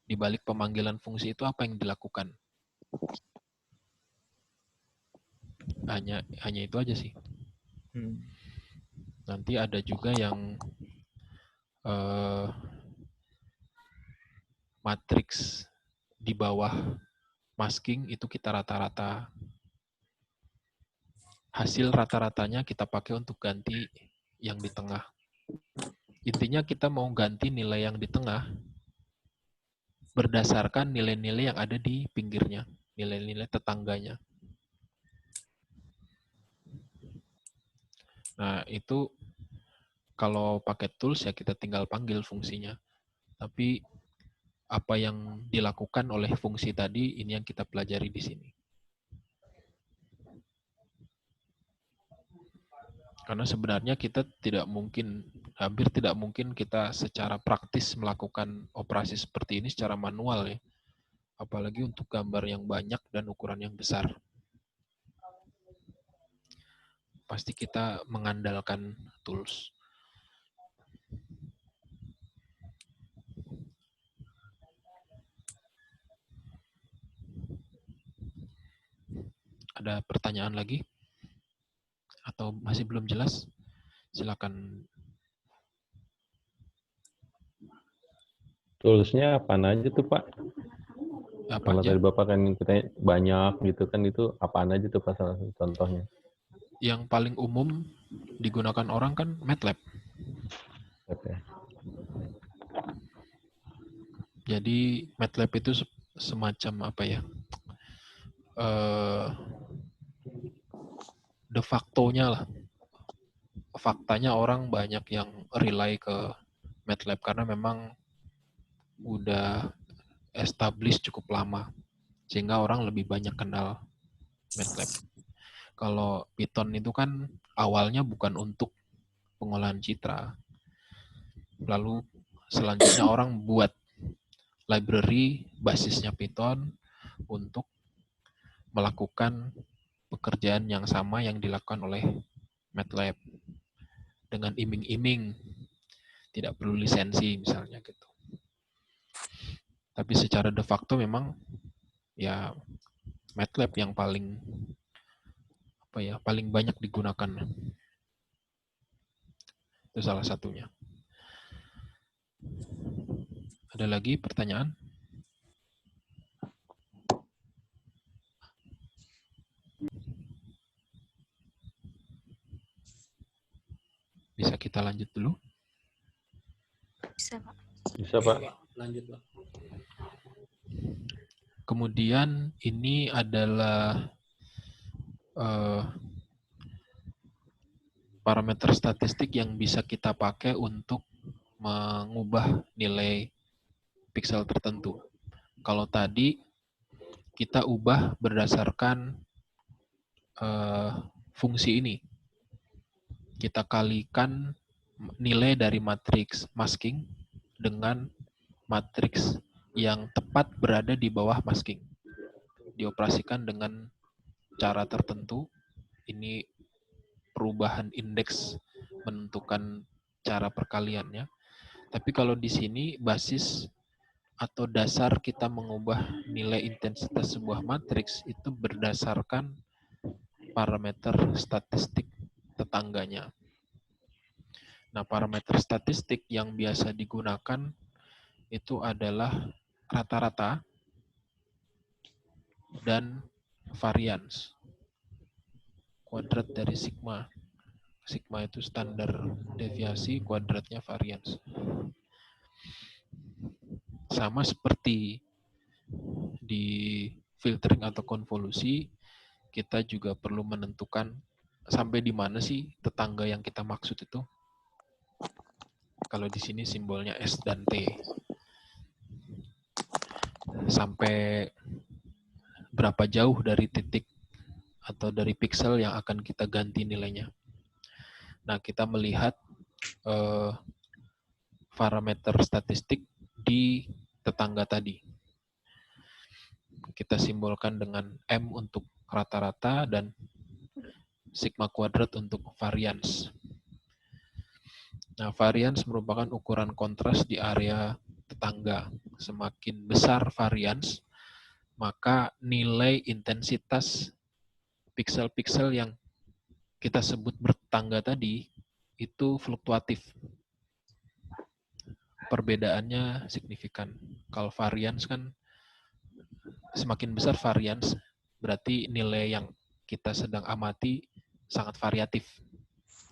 Di balik pemanggilan fungsi itu apa yang dilakukan. Hanya itu aja sih. Nanti ada juga yang matriks di bawah masking itu kita rata-rata. Hasil rata-ratanya kita pakai untuk ganti yang di tengah. Intinya kita mau ganti nilai yang di tengah berdasarkan nilai-nilai yang ada di pinggirnya, nilai-nilai tetangganya. Nah, itu kalau pakai tools ya kita tinggal panggil fungsinya. Tapi apa yang dilakukan oleh fungsi tadi, ini yang kita pelajari di sini. Karena sebenarnya kita hampir tidak mungkin kita secara praktis melakukan operasi seperti ini secara manual ya. Apalagi untuk gambar yang banyak dan ukuran yang besar. Pasti kita mengandalkan tools. Ada pertanyaan lagi? Atau masih belum jelas? Silakan. Toolsnya apa aja tuh Pak? Apa Kalau aja? tadi Bapak kan kita banyak gitu kan, itu apaan aja tuh Pak salah satu contohnya? Yang paling umum digunakan orang kan MATLAB. Oke. Jadi MATLAB itu semacam apa ya? De facto-nya lah. Faktanya orang banyak yang rely ke MATLAB karena memang udah established cukup lama. Sehingga orang lebih banyak kenal MATLAB. Kalau Python itu kan awalnya bukan untuk pengolahan citra. Lalu selanjutnya orang buat library basisnya Python untuk melakukan pekerjaan yang sama yang dilakukan oleh MATLAB. Dengan iming-iming, tidak perlu lisensi misalnya gitu. Tapi secara de facto memang ya MATLAB yang paling paling banyak digunakan. Itu salah satunya. Ada lagi pertanyaan? Bisa kita lanjut dulu? Bisa, Pak. Bisa, Pak. Lanjut, Pak. Kemudian ini adalah parameter statistik yang bisa kita pakai untuk mengubah nilai pixel tertentu. Kalau tadi kita ubah berdasarkan fungsi ini. Kita kalikan nilai dari matriks masking dengan matriks yang tepat berada di bawah masking. Dioperasikan dengan cara tertentu. Ini perubahan indeks menentukan cara perkaliannya. Tapi kalau di sini basis atau dasar kita mengubah nilai intensitas sebuah matriks itu berdasarkan parameter statistik tetangganya. Nah, parameter statistik yang biasa digunakan itu adalah rata-rata dan varians. Kuadrat dari sigma. Sigma itu standar deviasi, kuadratnya varians. Sama seperti di filtering atau konvolusi, kita juga perlu menentukan sampai di mana sih tetangga yang kita maksud itu. Kalau di sini simbolnya S dan T. Sampai berapa jauh dari titik atau dari pixel yang akan kita ganti nilainya. Nah, kita melihat parameter statistik di tetangga tadi. Kita simbolkan dengan M untuk rata-rata dan sigma kuadrat untuk varians. Nah, varians merupakan ukuran kontras di area tetangga. Semakin besar varians, maka nilai intensitas pixel-pixel yang kita sebut bertetangga tadi itu fluktuatif. Perbedaannya signifikan. Kalau varians kan semakin besar varians, berarti nilai yang kita sedang amati sangat variatif.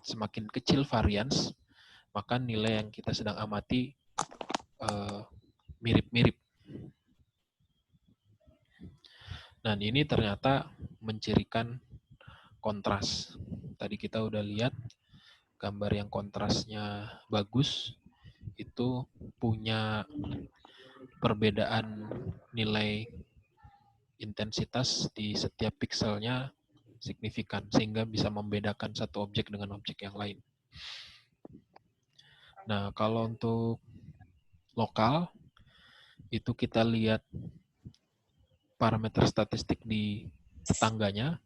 Semakin kecil varians, maka nilai yang kita sedang amati mirip-mirip. Nah, ini ternyata mencirikan kontras. Tadi kita udah lihat gambar yang kontrasnya bagus, itu punya perbedaan nilai intensitas di setiap pixelnya signifikan, sehingga bisa membedakan satu objek dengan objek yang lain. Nah, kalau untuk lokal, itu kita lihat parameter statistik di tetangganya.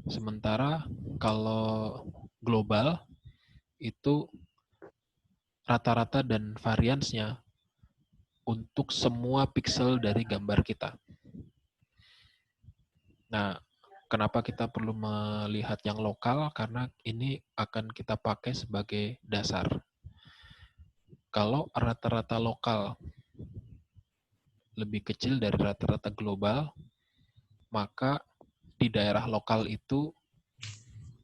Sementara kalau global, itu rata-rata dan variansnya untuk semua pixel dari gambar kita. Nah, kenapa kita perlu melihat yang lokal? Karena ini akan kita pakai sebagai dasar. Kalau rata-rata lokal lebih kecil dari rata-rata global, maka di daerah lokal itu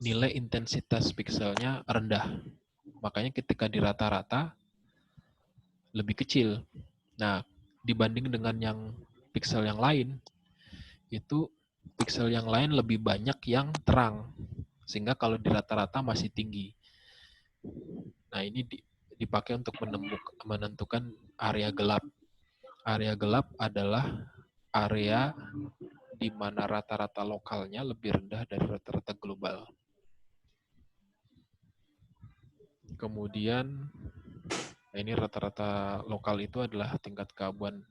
nilai intensitas pixelnya rendah. Makanya ketika di rata-rata lebih kecil. Nah, dibanding dengan yang pixel yang lain, itu pixel yang lain lebih banyak yang terang. Sehingga kalau di rata-rata masih tinggi. Nah, ini dipakai untuk menentukan area gelap. Area gelap adalah area di mana rata-rata lokalnya lebih rendah dari rata-rata global. Kemudian, ini rata-rata lokal itu adalah tingkat keabuan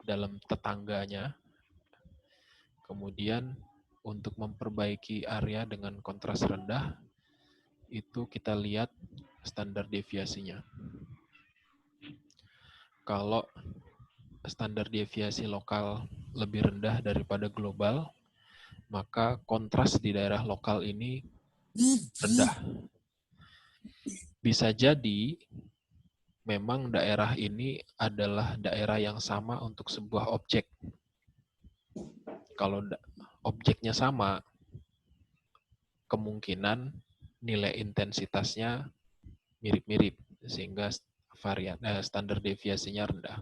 dalam tetangganya. Kemudian, untuk memperbaiki area dengan kontras rendah, itu kita lihat standar deviasinya. kalau standar deviasi lokal lebih rendah daripada global, maka kontras di daerah lokal ini rendah. Bisa jadi memang daerah ini adalah daerah yang sama untuk sebuah objek. Kalau objeknya sama, kemungkinan nilai intensitasnya mirip-mirip, sehingga standar deviasinya rendah.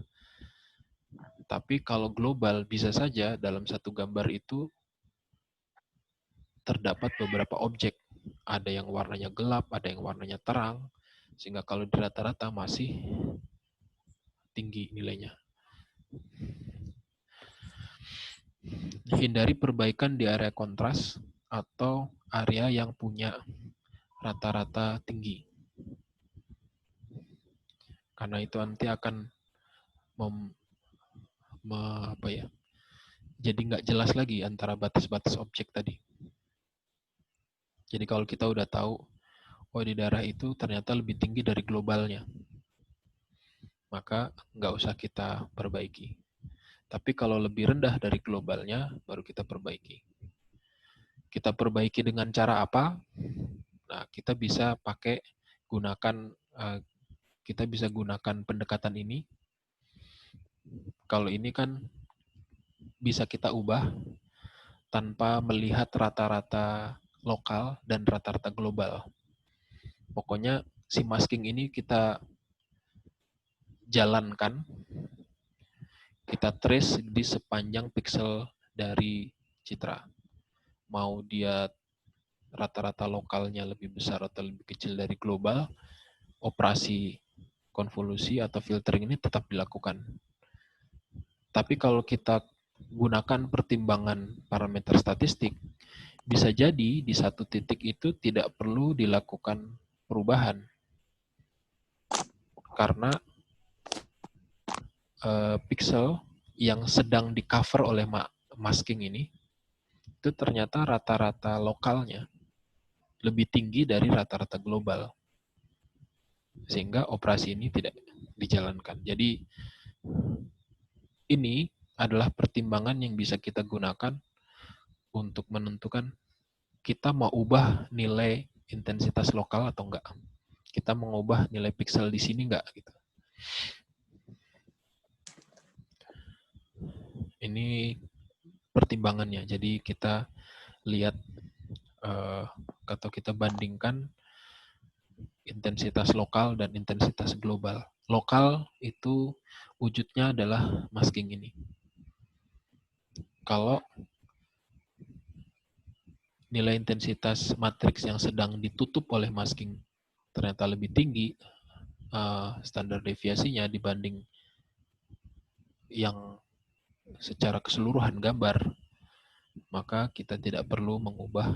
Tapi kalau global, bisa saja dalam satu gambar itu terdapat beberapa objek. Ada yang warnanya gelap, ada yang warnanya terang, sehingga kalau di rata-rata masih tinggi nilainya. Hindari perbaikan di area kontras atau area yang punya rata-rata tinggi. Karena itu nanti akan jadi nggak jelas lagi antara batas-batas objek tadi. Jadi kalau kita udah tahu, oh di daerah itu ternyata lebih tinggi dari globalnya, maka nggak usah kita perbaiki. Tapi kalau lebih rendah dari globalnya, baru kita perbaiki. Kita perbaiki dengan cara apa? Nah, kita bisa gunakan pendekatan ini. Kalau ini kan bisa kita ubah tanpa melihat rata-rata lokal dan rata-rata global. Pokoknya si masking ini kita jalankan, kita trace di sepanjang pixel dari citra. Mau dia rata-rata lokalnya lebih besar atau lebih kecil dari global, operasi konvolusi atau filtering ini tetap dilakukan. Tapi kalau kita gunakan pertimbangan parameter statistik, bisa jadi di satu titik itu tidak perlu dilakukan perubahan. Karena pixel yang sedang di cover oleh masking ini, itu ternyata rata-rata lokalnya lebih tinggi dari rata-rata global. Sehingga operasi ini tidak dijalankan. Jadi ini adalah pertimbangan yang bisa kita gunakan untuk menentukan kita mau ubah nilai intensitas lokal atau enggak. Kita mau ubah nilai pixel di sini enggak gitu. Ini pertimbangannya. Jadi kita lihat atau kita bandingkan intensitas lokal dan intensitas global. Lokal itu wujudnya adalah masking ini. Kalau nilai intensitas matriks yang sedang ditutup oleh masking ternyata lebih tinggi standar deviasinya dibanding yang secara keseluruhan gambar, maka kita tidak perlu mengubah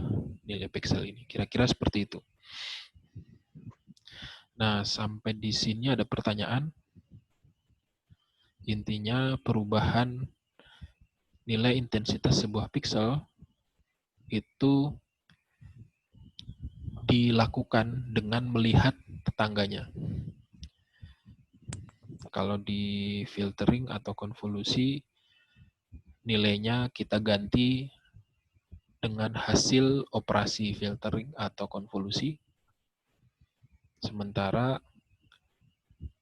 nilai pixel ini. Kira-kira seperti itu. Nah, sampai di sini ada pertanyaan. Intinya perubahan nilai intensitas sebuah pixel itu dilakukan dengan melihat tetangganya. Kalau di filtering atau konvolusi, nilainya kita ganti dengan hasil operasi filtering atau konvolusi. Sementara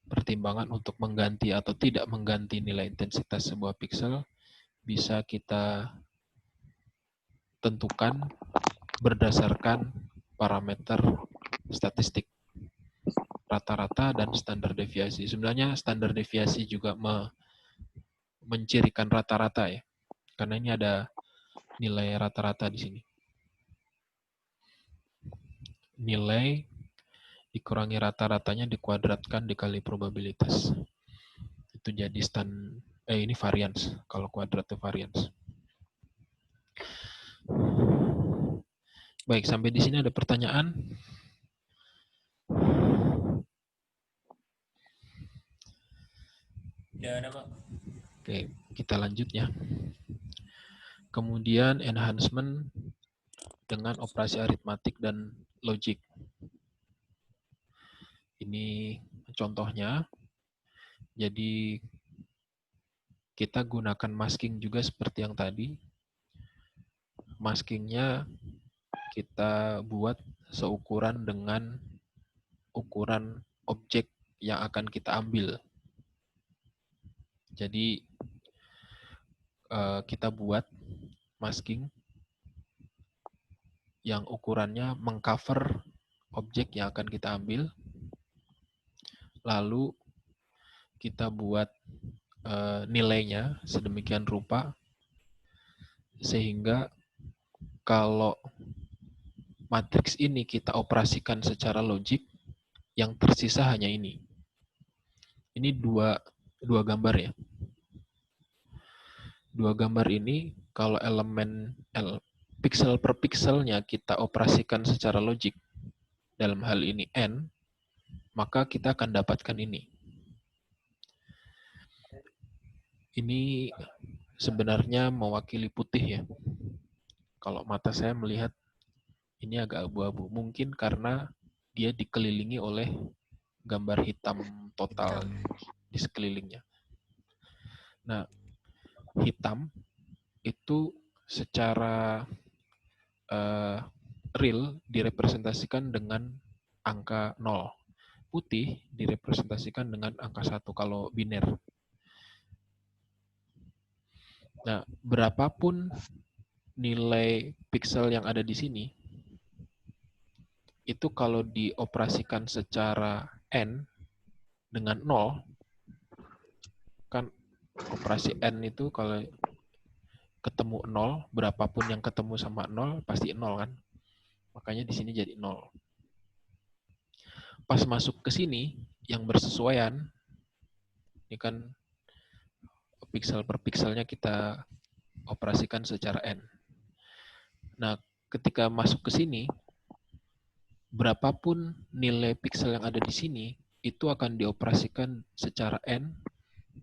pertimbangan untuk mengganti atau tidak mengganti nilai intensitas sebuah pixel bisa kita tentukan berdasarkan parameter statistik, rata-rata dan standar deviasi. Sebenarnya standar deviasi juga mencirikan rata-rata ya, karena ini ada nilai rata-rata di sini. Nilai dikurangi rata-ratanya dikuadratkan dikali probabilitas. Itu jadi ini variance. Kalau kuadrat itu variance. Baik, sampai di sini ada pertanyaan? Ya, ada Pak. Oke, kita lanjut ya. Kemudian enhancement dengan operasi aritmatik dan logik. Ini contohnya. Jadi kita gunakan masking juga seperti yang tadi. Maskingnya kita buat seukuran dengan ukuran objek yang akan kita ambil. Jadi kita buat masking yang ukurannya mengcover objek yang akan kita ambil. Lalu kita buat nilainya sedemikian rupa sehingga kalau matriks ini kita operasikan secara logik, yang tersisa hanya ini. Ini dua gambar ya. Dua gambar ini kalau elemen pixel per pixelnya kita operasikan secara logik, dalam hal ini n, maka kita akan dapatkan ini. Ini sebenarnya mewakili putih ya. Kalau mata saya melihat ini agak abu-abu. Mungkin karena dia dikelilingi oleh gambar hitam total di sekelilingnya. Nah, hitam itu secara real direpresentasikan dengan angka 0. Putih direpresentasikan dengan angka 1 kalau biner. Nah, berapapun nilai pixel yang ada di sini, itu kalau dioperasikan secara n dengan 0, kan operasi n itu kalau ketemu 0, berapapun yang ketemu sama 0, pasti 0 kan. Makanya di sini jadi 0. Pas masuk ke sini, yang bersesuaian, ini kan pixel per pixelnya kita operasikan secara n. Nah, ketika masuk ke sini, berapapun nilai pixel yang ada di sini, itu akan dioperasikan secara n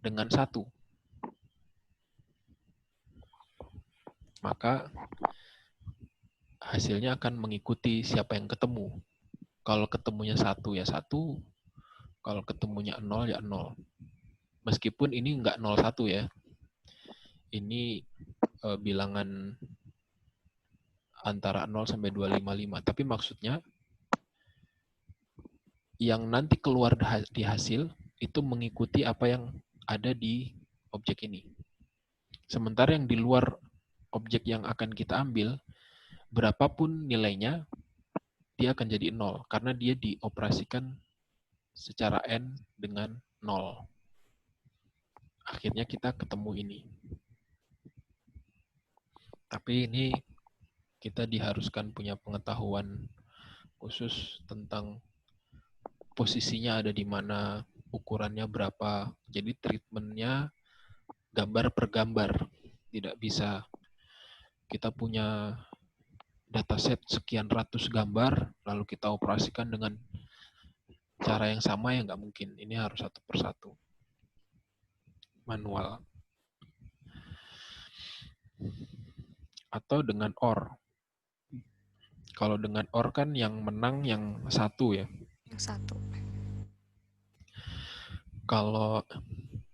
dengan 1. Maka hasilnya akan mengikuti siapa yang ketemu. Kalau ketemunya 1 ya 1, kalau ketemunya 0 ya 0. Meskipun ini enggak 01 ya. Ini bilangan antara 0 sampai 255. Tapi maksudnya yang nanti keluar di hasil itu mengikuti apa yang ada di objek ini. Sementara yang di luar objek yang akan kita ambil, berapapun nilainya, dia akan jadi 0. Karena dia dioperasikan secara n dengan 0. Akhirnya kita ketemu ini. Tapi ini kita diharuskan punya pengetahuan khusus tentang posisinya ada di mana, ukurannya berapa. Jadi treatmentnya gambar per gambar. Tidak bisa kita punya dataset sekian ratus gambar, lalu kita operasikan dengan cara yang sama, ya nggak mungkin. Ini harus satu persatu. Manual. Atau dengan OR. Kalau dengan OR kan yang menang yang 1 ya. Yang 1. Kalau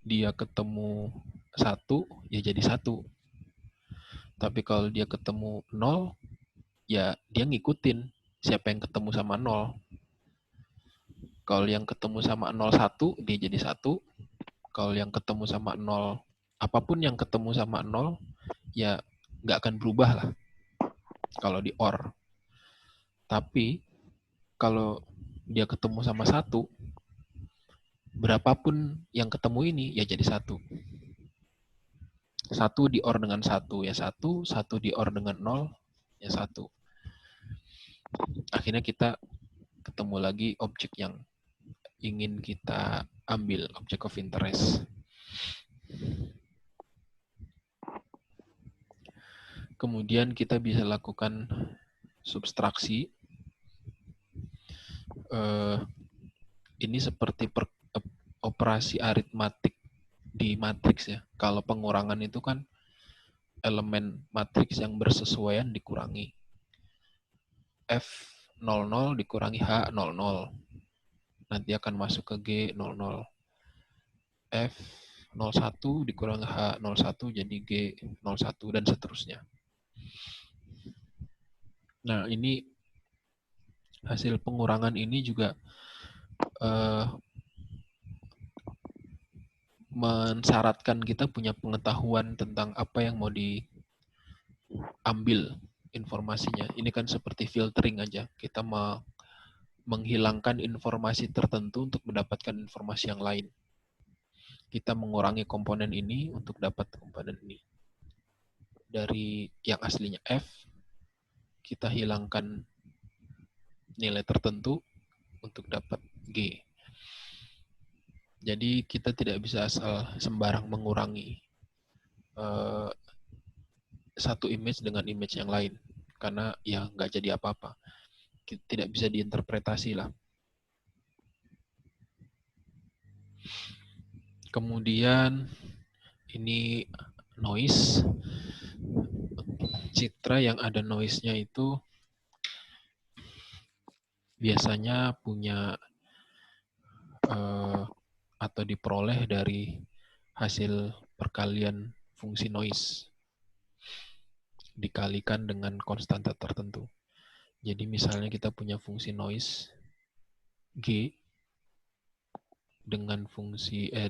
dia ketemu 1, ya jadi 1. Tapi kalau dia ketemu 0, ya dia ngikutin siapa yang ketemu sama 0. Kalau yang ketemu sama 0,1, dia jadi 1. Kalau yang ketemu sama 0, apapun yang ketemu sama 0, ya nggak akan berubah lah kalau di OR. Tapi kalau dia ketemu sama 1, berapapun yang ketemu ini, ya jadi 1. 1 di OR dengan 1, ya 1. 1 di OR dengan 0, ya 1. Akhirnya kita ketemu lagi objek yang ingin kita ambil, object of interest. Kemudian kita bisa lakukan subtraksi. Ini seperti operasi aritmatik di matriks ya. Kalau pengurangan itu kan elemen matriks yang bersesuaian dikurangi. F00 dikurangi H00. Nanti akan masuk ke G00. F 01 dikurangi H01 jadi G 01 dan seterusnya. Nah, ini hasil pengurangan ini juga mensyaratkan kita punya pengetahuan tentang apa yang mau diambil informasinya. Ini kan seperti filtering aja. Kita mau menghilangkan informasi tertentu untuk mendapatkan informasi yang lain. Kita mengurangi komponen ini untuk dapat komponen ini. Dari yang aslinya F, kita hilangkan nilai tertentu untuk dapat G. Jadi kita tidak bisa asal sembarang mengurangi satu image dengan image yang lain. Karena ya nggak jadi apa-apa. Tidak bisa diinterpretasi lah. Kemudian ini noise. Citra yang ada noise-nya itu biasanya punya atau diperoleh dari hasil perkalian fungsi noise dikalikan dengan konstanta tertentu. Jadi misalnya kita punya fungsi noise G dengan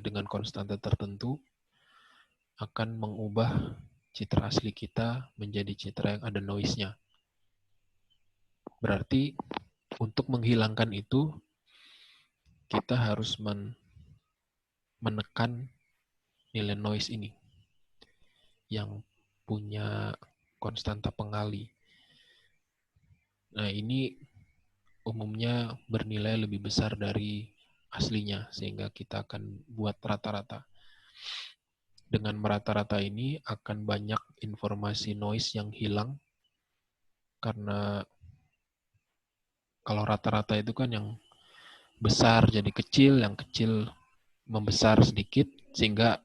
dengan konstanta tertentu akan mengubah citra asli kita menjadi citra yang ada noise-nya. Berarti untuk menghilangkan itu kita harus menekan nilai noise ini yang punya konstanta pengali. Nah, ini umumnya bernilai lebih besar dari aslinya, sehingga kita akan buat rata-rata. Dengan merata-rata ini akan banyak informasi noise yang hilang, karena kalau rata-rata itu kan yang besar jadi kecil, yang kecil membesar sedikit, sehingga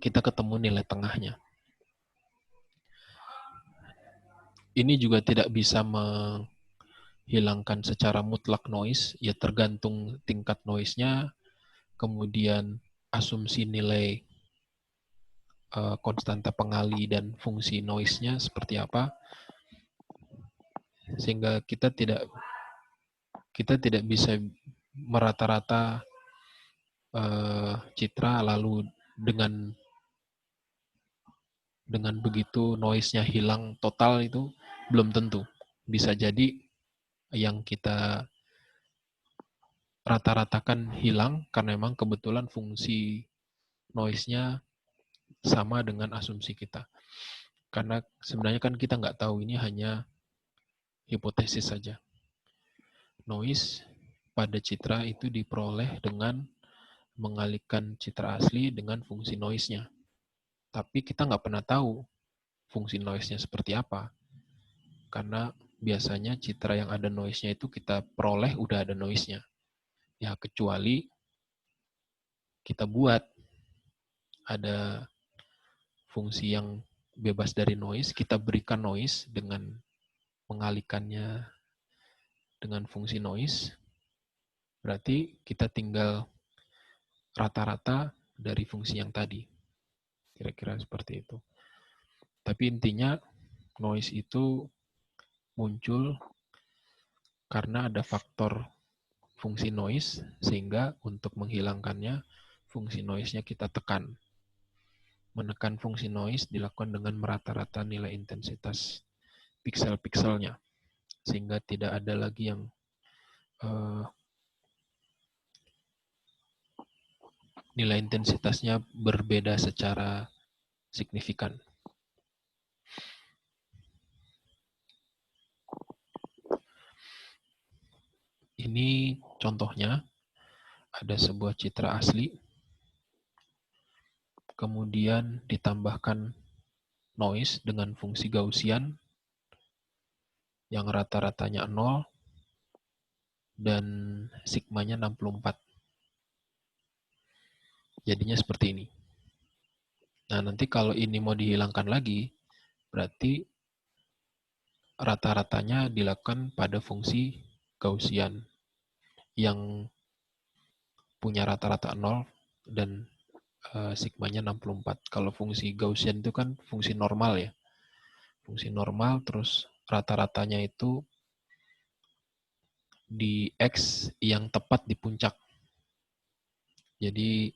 kita ketemu nilai tengahnya. Ini juga tidak bisa menghilangkan secara mutlak noise, ya tergantung tingkat noise-nya, kemudian asumsi nilai konstanta pengali dan fungsi noise-nya seperti apa, sehingga kita tidak bisa merata-rata citra lalu dengan begitu noise-nya hilang total, itu belum tentu. Bisa jadi yang kita rata-ratakan hilang karena memang kebetulan fungsi noise-nya sama dengan asumsi kita. Karena sebenarnya kan kita nggak tahu, ini hanya hipotesis saja. Noise pada citra itu diperoleh dengan mengalihkan citra asli dengan fungsi noise-nya. Tapi kita nggak pernah tahu fungsi noise-nya seperti apa. Karena biasanya citra yang ada noise-nya itu kita peroleh udah ada noise-nya. Ya, kecuali kita buat ada fungsi yang bebas dari noise, kita berikan noise dengan mengalihkannya dengan fungsi noise, berarti kita tinggal rata-rata dari fungsi yang tadi. Kira-kira seperti itu. Tapi intinya noise itu muncul karena ada faktor fungsi noise, sehingga untuk menghilangkannya fungsi noise-nya kita tekan. Menekan fungsi noise dilakukan dengan merata-rata nilai intensitas piksel-pikselnya, sehingga tidak ada lagi yang nilai intensitasnya berbeda secara signifikan. Ini contohnya, ada sebuah citra asli, kemudian ditambahkan noise dengan fungsi Gaussian yang rata-ratanya 0 dan sigmanya 64. Jadinya seperti ini. Nah, nanti kalau ini mau dihilangkan lagi, berarti rata-ratanya dilakukan pada fungsi Gaussian yang punya rata-rata 0 dan sigmanya 64. Kalau fungsi Gaussian itu kan fungsi normal ya. Fungsi normal terus rata-ratanya itu di X yang tepat di puncak. Jadi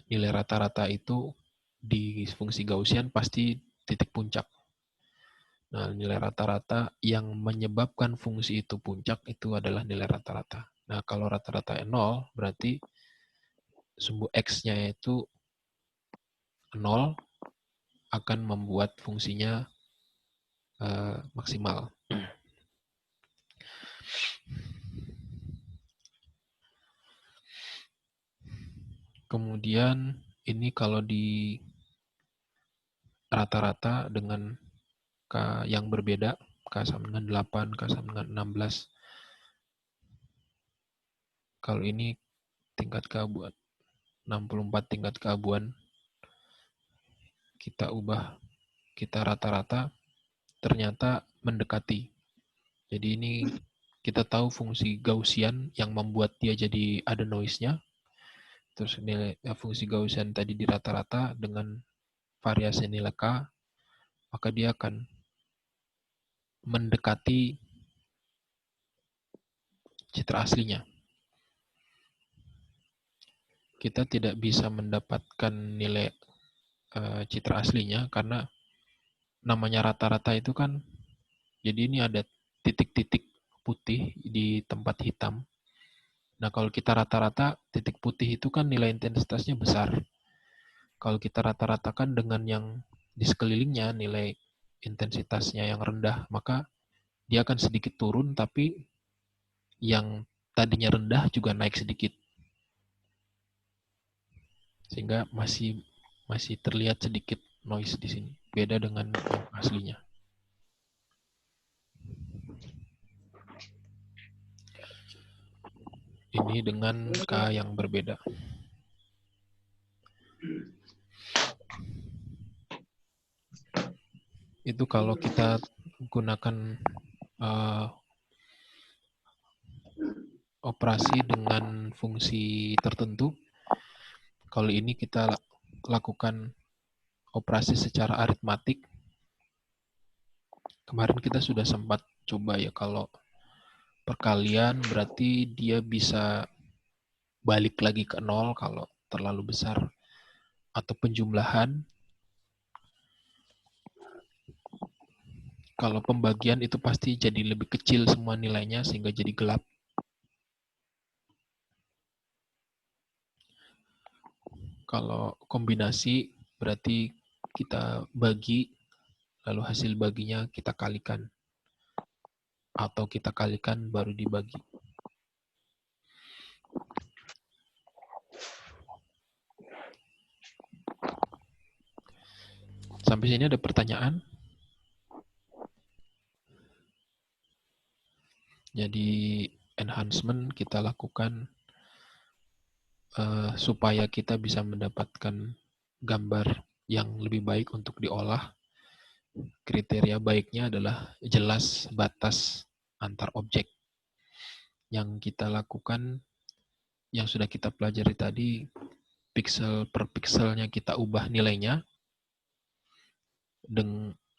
nilai rata-rata itu di fungsi Gaussian pasti titik puncak. Nah, nilai rata-rata yang menyebabkan fungsi itu puncak itu adalah nilai rata-rata. Nah, kalau rata-rata 0, berarti sumbu X-nya itu 0 akan membuat fungsinya maksimal. Kemudian ini kalau di rata-rata dengan K yang berbeda, K sama dengan 8, K sama dengan 16. Kalau ini tingkat keabuan, 64 tingkat keabuan, kita ubah, kita rata-rata, ternyata mendekati. Jadi ini kita tahu fungsi Gaussian yang membuat dia jadi ada noise-nya. Terus nilai fungsi Gaussian tadi di rata-rata dengan variasi nilai K, maka dia akan mendekati citra aslinya. Kita tidak bisa mendapatkan nilai citra aslinya karena namanya rata-rata itu kan, jadi ini ada titik-titik putih di tempat hitam. Nah, kalau kita rata-rata, titik putih itu kan nilai intensitasnya besar. Kalau kita rata-ratakan dengan yang di sekelilingnya, nilai intensitasnya yang rendah, maka dia akan sedikit turun, tapi yang tadinya rendah juga naik sedikit. Sehingga masih terlihat sedikit noise di sini. Beda dengan yang aslinya. Ini dengan K yang berbeda. Itu kalau kita gunakan operasi dengan fungsi tertentu. Kalau ini kita lakukan operasi secara aritmatik. Kemarin kita sudah sempat coba ya, kalau perkalian berarti dia bisa balik lagi ke 0 kalau terlalu besar. Atau penjumlahan, kalau pembagian itu pasti jadi lebih kecil semua nilainya sehingga jadi gelap. Kalau kombinasi berarti kita bagi, lalu hasil baginya kita kalikan. Atau kita kalikan baru dibagi. Sampai sini ada pertanyaan? Jadi enhancement kita lakukan supaya kita bisa mendapatkan gambar yang lebih baik untuk diolah. Kriteria baiknya adalah jelas batas antar objek. Yang kita lakukan, yang sudah kita pelajari tadi, pixel per pixelnya kita ubah nilainya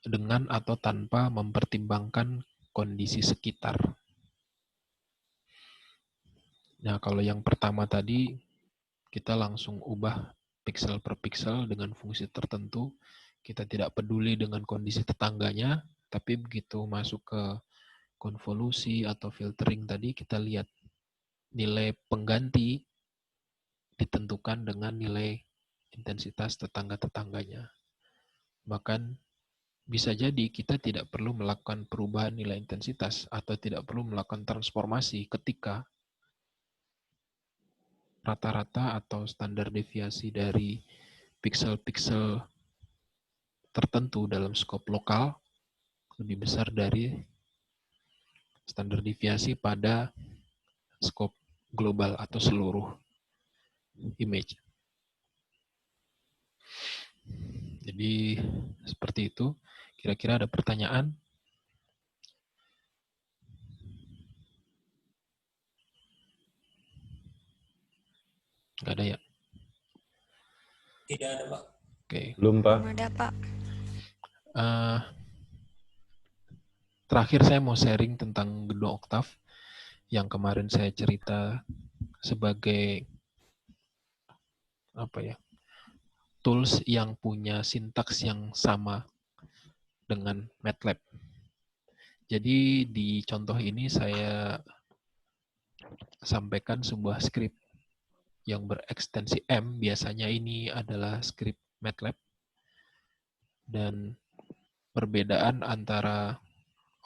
dengan atau tanpa mempertimbangkan kondisi sekitar. Nah, kalau yang pertama tadi, kita langsung ubah pixel per pixel dengan fungsi tertentu. Kita tidak peduli dengan kondisi tetangganya, tapi begitu masuk ke konvolusi atau filtering tadi, kita lihat nilai pengganti ditentukan dengan nilai intensitas tetangga-tetangganya. Bahkan bisa jadi kita tidak perlu melakukan perubahan nilai intensitas atau tidak perlu melakukan transformasi ketika rata-rata atau standar deviasi dari pixel-pixel tertentu dalam skop lokal lebih besar dari standar deviasi pada skop global atau seluruh image. Jadi seperti itu. Kira-kira ada pertanyaan? Nggak ada ya? Tidak ada, Pak. Oke. Belum, Pak. Belum ada, Pak. Terakhir saya mau sharing tentang gedung oktav yang kemarin saya cerita sebagai tools yang punya sintaks yang sama dengan MATLAB. Jadi di contoh ini saya sampaikan sebuah script yang berekstensi M, biasanya ini adalah script MATLAB, dan perbedaan antara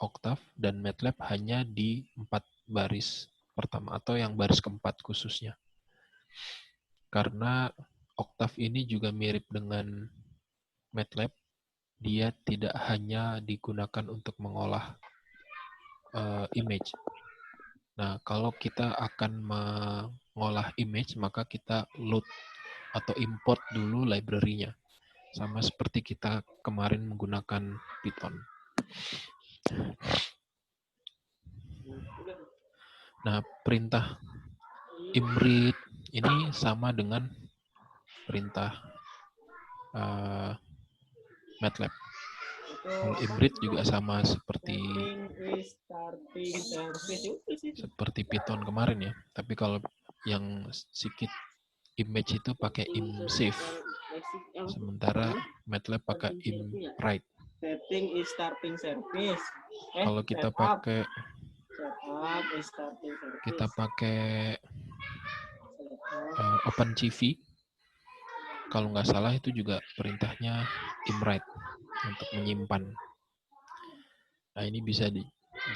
Octave dan MATLAB hanya di 4 baris pertama atau yang baris keempat khususnya. Karena Octave ini juga mirip dengan MATLAB, dia tidak hanya digunakan untuk mengolah image. Nah, kalau kita akan mengolah image, maka kita load atau import dulu library-nya. Sama seperti kita kemarin menggunakan Python. Nah, perintah imread ini sama dengan perintah MATLAB. Kalau imread juga sama seperti Python kemarin ya. Tapi kalau yang sedikit image itu pakai imsave. Sementara MATLAB pakai imwrite. Setting is starting service. Kalau kita pakai OpenCV, kalau nggak salah itu juga perintahnya imwrite untuk menyimpan. Nah, ini bisa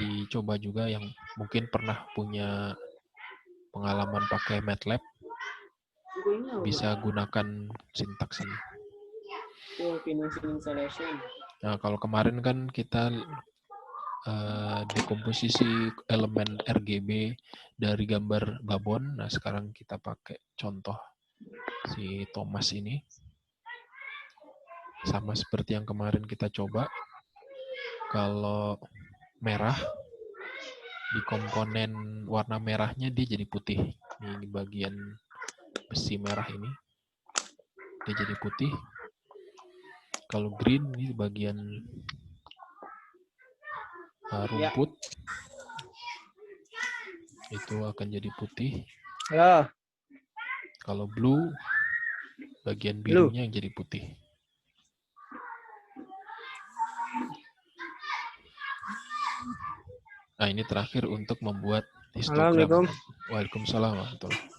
dicoba juga yang mungkin pernah punya pengalaman pakai MATLAB, bisa gunakan sintaks ini. Nah, kalau kemarin kan kita dekomposisi elemen RGB dari gambar babon. Nah, sekarang kita pakai contoh si Thomas ini. Sama seperti yang kemarin kita coba. Kalau merah, di komponen warna merahnya dia jadi putih. Ini di bagian besi merah ini, dia jadi putih. Kalau green, ini di bagian rumput, itu akan jadi putih. Kalau blue, bagian birunya yang jadi putih. Nah, ini terakhir untuk membuat histogram. Waalaikumsalam warahmatullahi.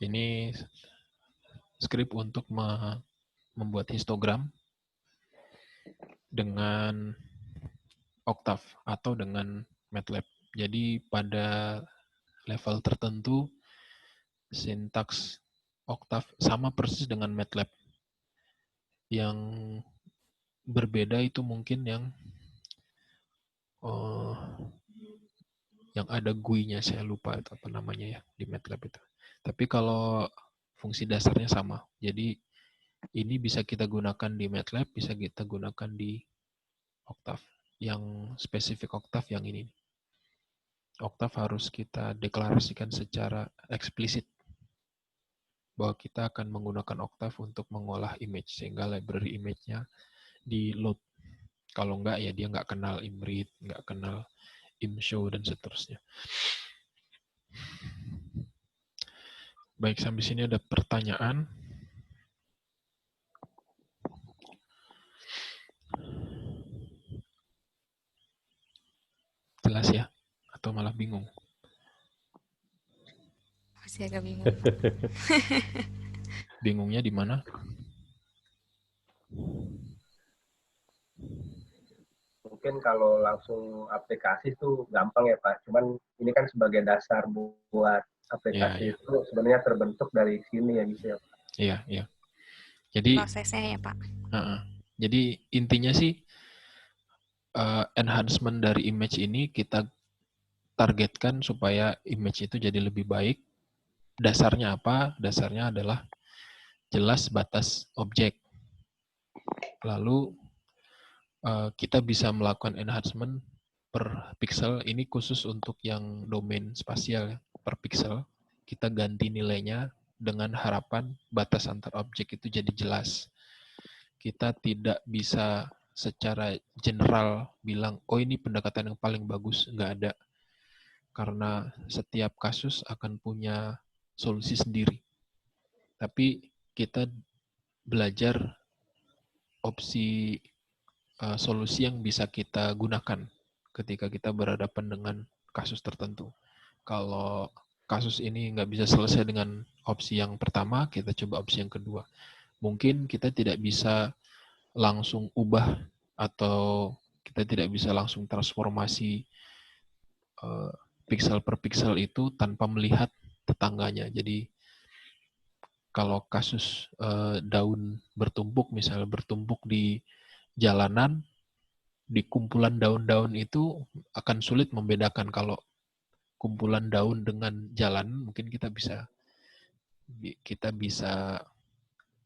Ini skrip untuk membuat histogram dengan Octave atau dengan MATLAB. Jadi pada level tertentu sintaks Octave sama persis dengan MATLAB. Yang berbeda itu mungkin yang ada GUI-nya, saya lupa itu apa namanya ya di MATLAB itu. Tapi kalau fungsi dasarnya sama. Jadi ini bisa kita gunakan di MATLAB, bisa kita gunakan di Octave. Yang spesifik Octave yang ini. Octave harus kita deklarasikan secara eksplisit bahwa kita akan menggunakan Octave untuk mengolah image, sehingga library image-nya di load. Kalau enggak, ya dia nggak kenal imread, nggak kenal imshow, dan seterusnya. Baik, sampai sini ada pertanyaan. Jelas ya? Atau malah bingung? Masih agak bingung. Bingungnya di mana? Mungkin kalau langsung aplikasi itu gampang ya Pak. Cuman ini kan sebagai dasar buat aplikasi itu sebenarnya terbentuk dari sini ya gitu ya Pak. Iya, iya. Jadi prosesnya ya Pak. Jadi intinya sih enhancement dari image ini kita targetkan supaya image itu jadi lebih baik. Dasarnya apa? Dasarnya adalah jelas batas objek. Lalu kita bisa melakukan enhancement per pixel, ini khusus untuk yang domain spasial ya, per pixel. Kita ganti nilainya dengan harapan batas antar objek itu jadi jelas. Kita tidak bisa secara general bilang, oh ini pendekatan yang paling bagus, nggak ada. Karena setiap kasus akan punya solusi sendiri. Tapi kita belajar opsi solusi yang bisa kita gunakan ketika kita berhadapan dengan kasus tertentu. Kalau kasus ini nggak bisa selesai dengan opsi yang pertama, kita coba opsi yang kedua. Mungkin kita tidak bisa langsung ubah atau kita tidak bisa langsung transformasi pixel per pixel itu tanpa melihat tetangganya. Jadi kalau kasus daun bertumpuk, misalnya bertumpuk di jalanan, di kumpulan daun-daun itu akan sulit membedakan. Kalau kumpulan daun dengan jalan, mungkin kita bisa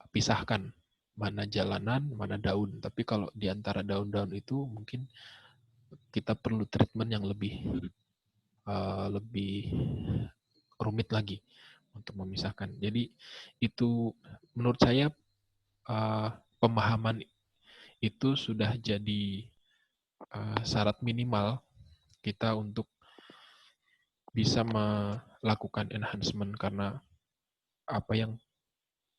pisahkan mana jalanan, mana daun. Tapi kalau di antara daun-daun itu mungkin kita perlu treatment yang lebih rumit lagi untuk memisahkan. Jadi itu menurut saya pemahaman itu sudah jadi syarat minimal kita untuk bisa melakukan enhancement, karena apa yang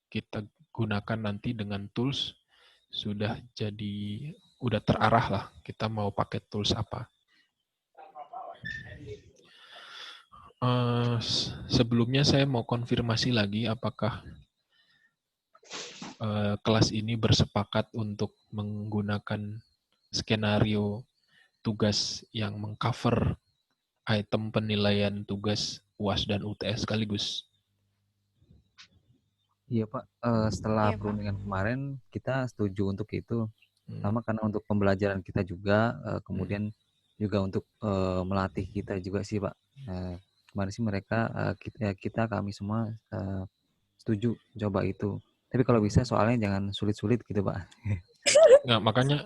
kita gunakan nanti dengan tools sudah terarah lah kita mau pakai tools apa. Sebelumnya saya mau konfirmasi lagi apakah kelas ini bersepakat untuk menggunakan skenario tugas yang mengcover item penilaian tugas UAS dan UTS sekaligus. Iya Pak, setelah Iya, Pak. perundingan kemarin kita setuju untuk itu. Pertama karena untuk pembelajaran kita juga, kemudian juga untuk melatih kita juga sih Pak. Kemarin sih kami semua setuju coba itu. Tapi kalau bisa soalnya jangan sulit-sulit gitu Pak. Nggak, makanya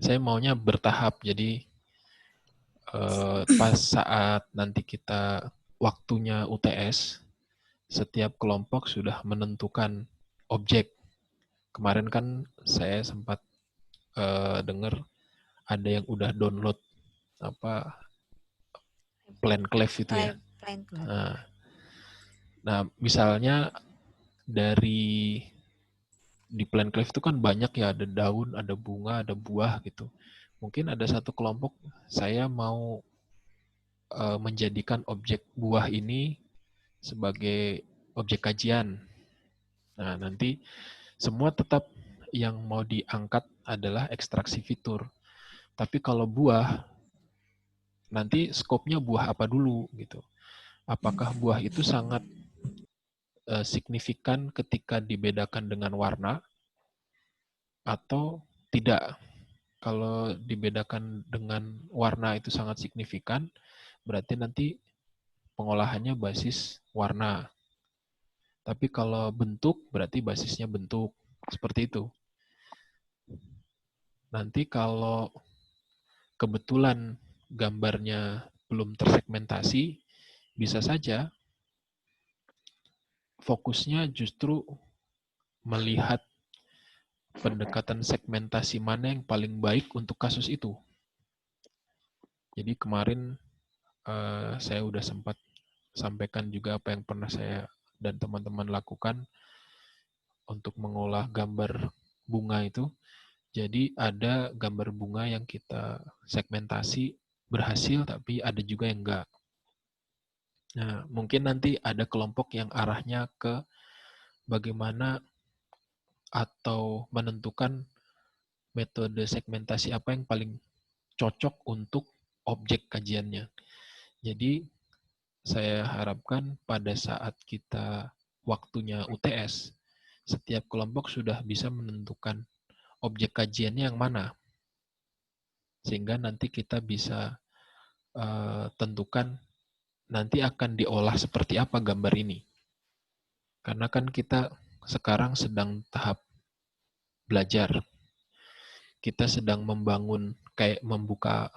saya maunya bertahap. Jadi pas saat nanti kita waktunya UTS, setiap kelompok sudah menentukan objek. Kemarin kan saya sempat dengar ada yang udah download Planclave itu ya. Nah, misalnya di Planclave itu kan banyak ya, ada daun, ada bunga, ada buah gitu. Mungkin ada satu kelompok saya mau menjadikan objek buah ini sebagai objek kajian. Nah, nanti semua tetap yang mau diangkat adalah ekstraksi fitur. Tapi kalau buah, nanti skopnya buah apa dulu gitu. Apakah buah itu sangat signifikan ketika dibedakan dengan warna atau tidak? Kalau dibedakan dengan warna itu sangat signifikan, berarti nanti pengolahannya basis warna. Tapi kalau bentuk, berarti basisnya bentuk. Seperti itu. Nanti kalau kebetulan gambarnya belum tersegmentasi, bisa saja fokusnya justru melihat pendekatan segmentasi mana yang paling baik untuk kasus itu. Jadi kemarin saya udah sempat sampaikan juga apa yang pernah saya dan teman-teman lakukan untuk mengolah gambar bunga itu. Jadi ada gambar bunga yang kita segmentasi berhasil, tapi ada juga yang enggak. Nah, mungkin nanti ada kelompok yang arahnya ke bagaimana atau menentukan metode segmentasi apa yang paling cocok untuk objek kajiannya. Jadi, saya harapkan pada saat kita waktunya UTS, setiap kelompok sudah bisa menentukan objek kajiannya yang mana. Sehingga nanti kita bisa tentukan nanti akan diolah seperti apa gambar ini. Karena kan kita sekarang sedang tahap belajar. kita sedang membangun kayak membuka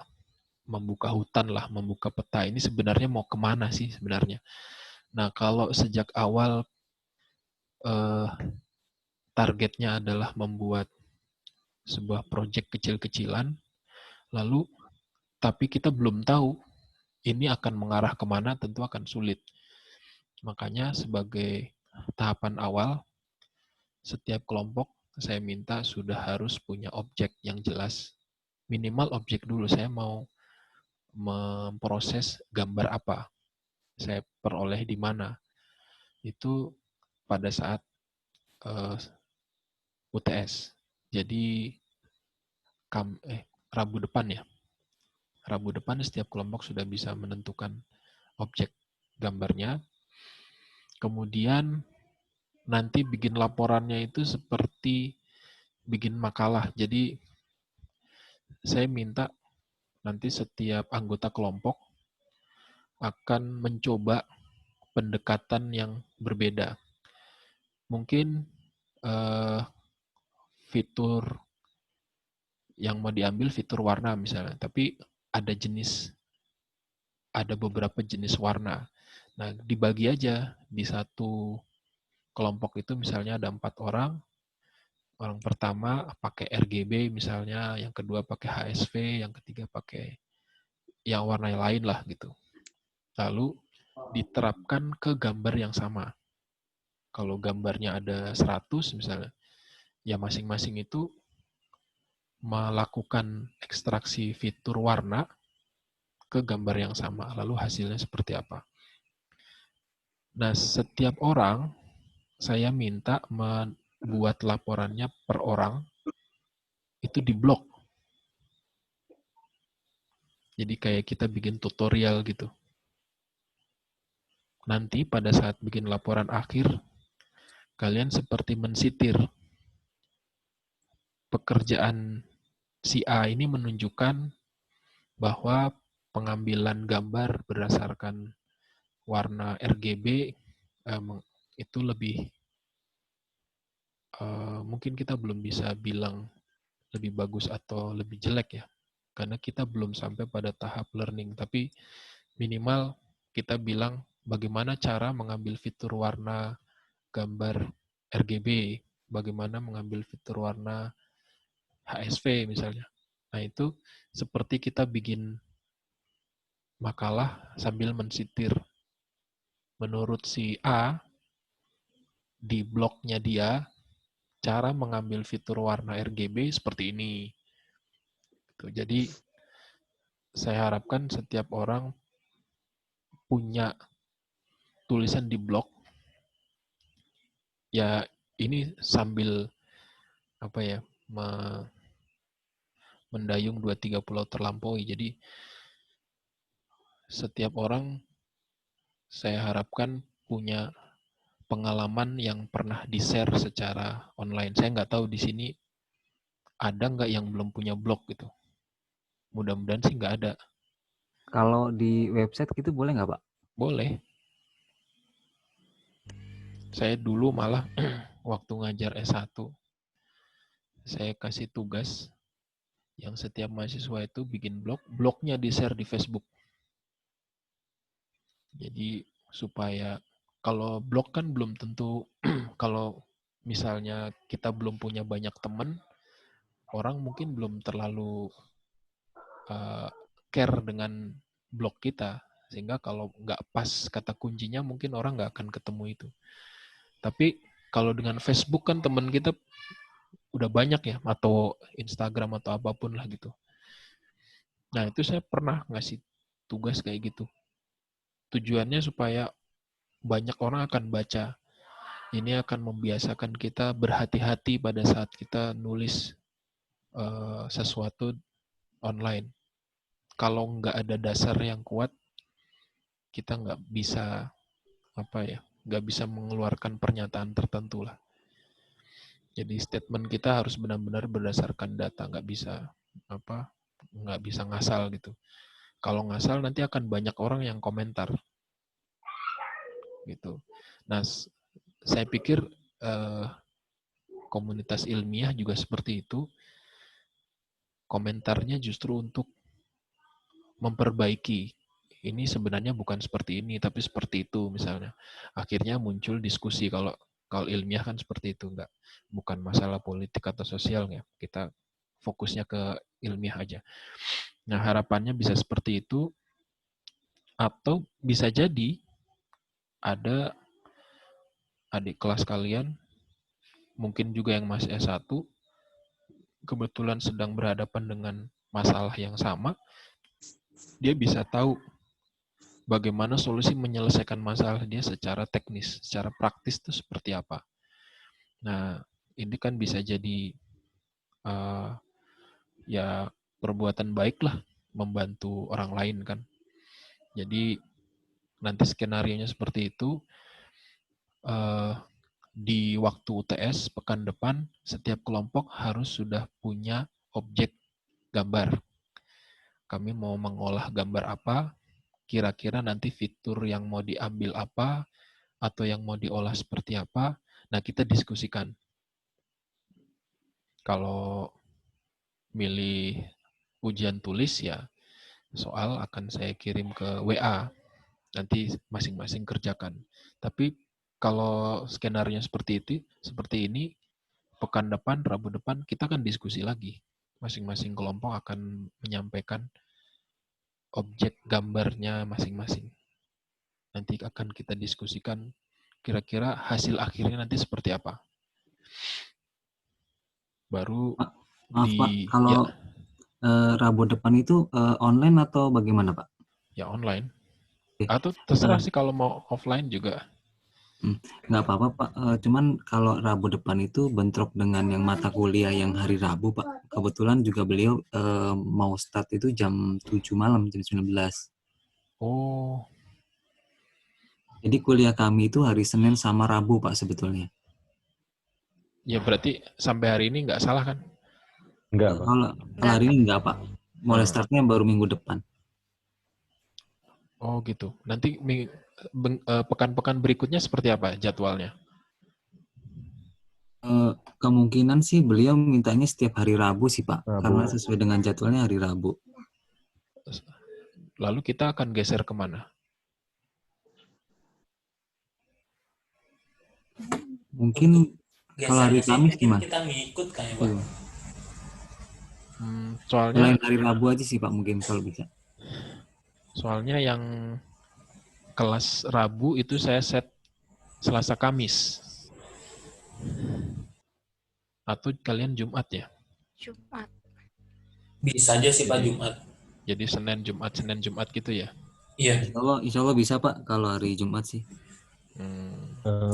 hutan lah, membuka peta. Ini sebenarnya mau kemana sih sebenarnya? Nah, kalau sejak awal targetnya adalah membuat sebuah proyek kecil-kecilan, lalu tapi kita belum tahu ini akan mengarah kemana, tentu akan sulit. Makanya sebagai tahapan awal, setiap kelompok saya minta sudah harus punya objek yang jelas. Minimal objek dulu, saya mau memproses gambar apa, saya peroleh di mana. Itu pada saat UTS. Jadi Rabu depan ya. Rabu depan setiap kelompok sudah bisa menentukan objek gambarnya. Kemudian nanti bikin laporannya itu seperti bikin makalah. Jadi saya minta nanti setiap anggota kelompok akan mencoba pendekatan yang berbeda. Mungkin fitur yang mau diambil fitur warna misalnya, tapi ada beberapa jenis warna. Nah, dibagi aja di satu kelompok itu misalnya ada 4 orang. Orang pertama pakai RGB misalnya, yang kedua pakai HSV, yang ketiga pakai yang warna lain lah gitu. Lalu diterapkan ke gambar yang sama. Kalau gambarnya ada 100 misalnya, ya masing-masing itu melakukan ekstraksi fitur warna ke gambar yang sama. Lalu hasilnya seperti apa. Nah, setiap orang saya minta membuat laporannya per orang itu di blok. Jadi kayak kita bikin tutorial gitu. Nanti pada saat bikin laporan akhir, kalian seperti mensitir. Pekerjaan si A ini menunjukkan bahwa pengambilan gambar berdasarkan warna RGB itu lebih, mungkin kita belum bisa bilang lebih bagus atau lebih jelek ya, karena kita belum sampai pada tahap learning, tapi minimal kita bilang bagaimana cara mengambil fitur warna gambar RGB, bagaimana mengambil fitur warna HSV misalnya. Nah, itu seperti kita bikin makalah sambil mensitir. Menurut si A, di blognya dia, cara mengambil fitur warna RGB seperti ini. Jadi, saya harapkan setiap orang punya tulisan di blog. Ya, ini sambil mendayung 2-3 pulau terlampaui. Jadi, setiap orang saya harapkan punya pengalaman yang pernah di-share secara online. Saya nggak tahu di sini ada nggak yang belum punya blog gitu. Mudah-mudahan sih nggak ada. Kalau di website gitu boleh nggak, Pak? Boleh. Saya dulu malah waktu ngajar S1, saya kasih tugas yang setiap mahasiswa itu bikin blog, blognya di-share di Facebook. Jadi supaya kalau blog kan belum tentu, kalau misalnya kita belum punya banyak teman, orang mungkin belum terlalu care dengan blog kita, sehingga kalau nggak pas kata kuncinya mungkin orang nggak akan ketemu itu. Tapi kalau dengan Facebook kan teman kita udah banyak ya, atau Instagram atau apapun lah gitu. Nah, itu saya pernah ngasih tugas kayak gitu. Tujuannya supaya banyak orang akan baca. Ini akan membiasakan kita berhati-hati pada saat kita nulis sesuatu online. Kalau nggak ada dasar yang kuat, kita nggak bisa nggak bisa mengeluarkan pernyataan tertentu lah. Jadi statement kita harus benar-benar berdasarkan data, nggak bisa ngasal gitu. Kalau ngasal nanti akan banyak orang yang komentar gitu. Nah, saya pikir komunitas ilmiah juga seperti itu. komentarnya justru untuk memperbaiki. Ini sebenarnya bukan seperti ini, tapi seperti itu misalnya. Akhirnya muncul diskusi. Kalau ilmiah kan seperti itu, bukan masalah politik atau sosial ya. Kita fokusnya ke ilmiah aja. Nah, harapannya bisa seperti itu, atau bisa jadi ada adik kelas kalian, mungkin juga yang masih S1, kebetulan sedang berhadapan dengan masalah yang sama, dia bisa tahu bagaimana solusi menyelesaikan masalah dia secara teknis, secara praktis itu seperti apa. Nah, ini kan bisa jadi ya perbuatan baik lah, membantu orang lain kan. Jadi nanti skenarionya seperti itu, di waktu UTS pekan depan setiap kelompok harus sudah punya objek gambar. Kami mau mengolah gambar apa, kira-kira nanti fitur yang mau diambil apa, atau yang mau diolah seperti apa. Nah, kita diskusikan. Kalau milih ujian tulis ya, soal akan saya kirim ke WA. Nanti masing-masing kerjakan. Tapi kalau skenario seperti ini, pekan depan, Rabu depan, kita akan diskusi lagi. Masing-masing kelompok akan menyampaikan objek gambarnya masing-masing. Nanti akan kita diskusikan kira-kira hasil akhirnya nanti seperti apa. Baru Maaf Pak, kalau Rabu depan itu online atau bagaimana Pak? Ya online. Atau terserah sih kalau mau offline juga. Nggak apa-apa Pak, cuman kalau Rabu depan itu bentrok dengan yang mata kuliah yang hari Rabu Pak. Kebetulan juga beliau mau start itu jam 7 malam, jam 19. Oh. Jadi kuliah kami itu hari Senin sama Rabu Pak sebetulnya. Ya berarti sampai hari ini nggak salah kan? Enggak Pak. Kalau hari ini nggak Pak, mulai startnya baru minggu depan. Oh gitu. Nanti pekan-pekan berikutnya seperti apa jadwalnya? Kemungkinan sih beliau mintanya setiap hari Rabu sih Pak, karena sesuai dengan jadwalnya hari Rabu. Lalu kita akan geser kemana? Mungkin kalau hari Kamis gimana? Kita ngikut kayak Pak. Soalnya selain hari Rabu aja sih Pak mungkin kalau bisa. Soalnya yang kelas Rabu itu saya set Selasa Kamis. Atau kalian Jumat ya? Jumat. Bisa aja sih Pak Jumat. Jadi Senin Jumat gitu ya? Iya. Insya Allah bisa Pak kalau hari Jumat sih.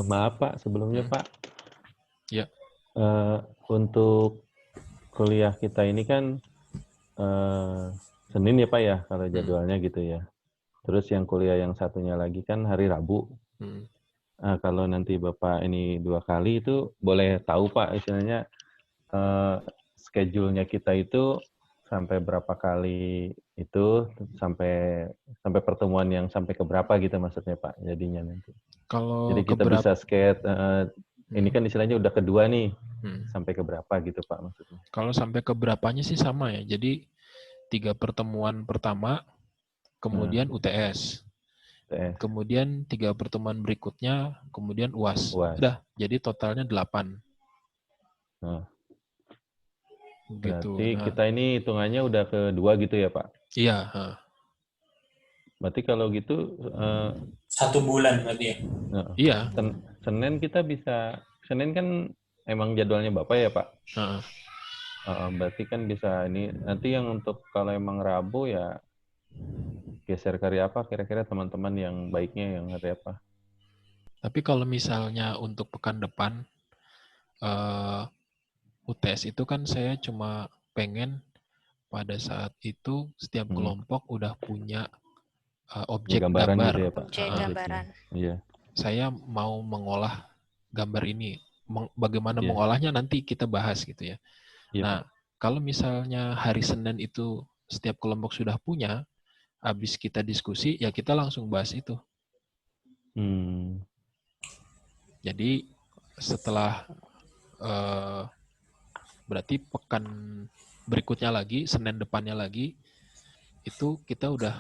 Maaf Pak, sebelumnya Pak. Ya. Untuk kuliah kita ini kan Senin ya Pak ya, kalau jadwalnya gitu ya. Terus yang kuliah yang satunya lagi kan hari Rabu. Nah, kalau nanti Bapak ini 2 kali itu boleh tahu Pak, istilahnya schedule-nya kita itu sampai berapa kali itu, sampai pertemuan yang sampai ke berapa gitu maksudnya Pak, jadinya nanti. Jadi kita bisa ini kan istilahnya udah kedua nih, sampai ke berapa gitu Pak maksudnya. Kalau sampai ke berapanya sih sama ya, jadi 3 pertemuan pertama, kemudian UTS. Kemudian 3 pertemuan berikutnya, kemudian UAS. Udah, jadi totalnya 8. Gitu. Berarti kita ini hitungannya udah kedua gitu ya Pak? Iya. Berarti kalau gitu 1 bulan berarti ya? Iya. Senin kita bisa, Senin kan emang jadwalnya Bapak ya Pak? Berarti kan bisa ini, nanti yang untuk kalau emang Rabu ya geser ke hari apa kira-kira teman-teman yang baiknya yang hari apa? Tapi kalau misalnya untuk pekan depan UTS itu kan saya cuma pengen pada saat itu setiap kelompok udah punya objek gambar. Gitu ya, Pak? Objek gambaran. Iya. Saya mau mengolah gambar ini. Bagaimana mengolahnya nanti kita bahas gitu ya. Nah, kalau misalnya hari Senin itu setiap kelompok sudah punya, habis kita diskusi, ya kita langsung bahas itu. Jadi setelah berarti pekan berikutnya lagi, Senin depannya lagi, itu kita udah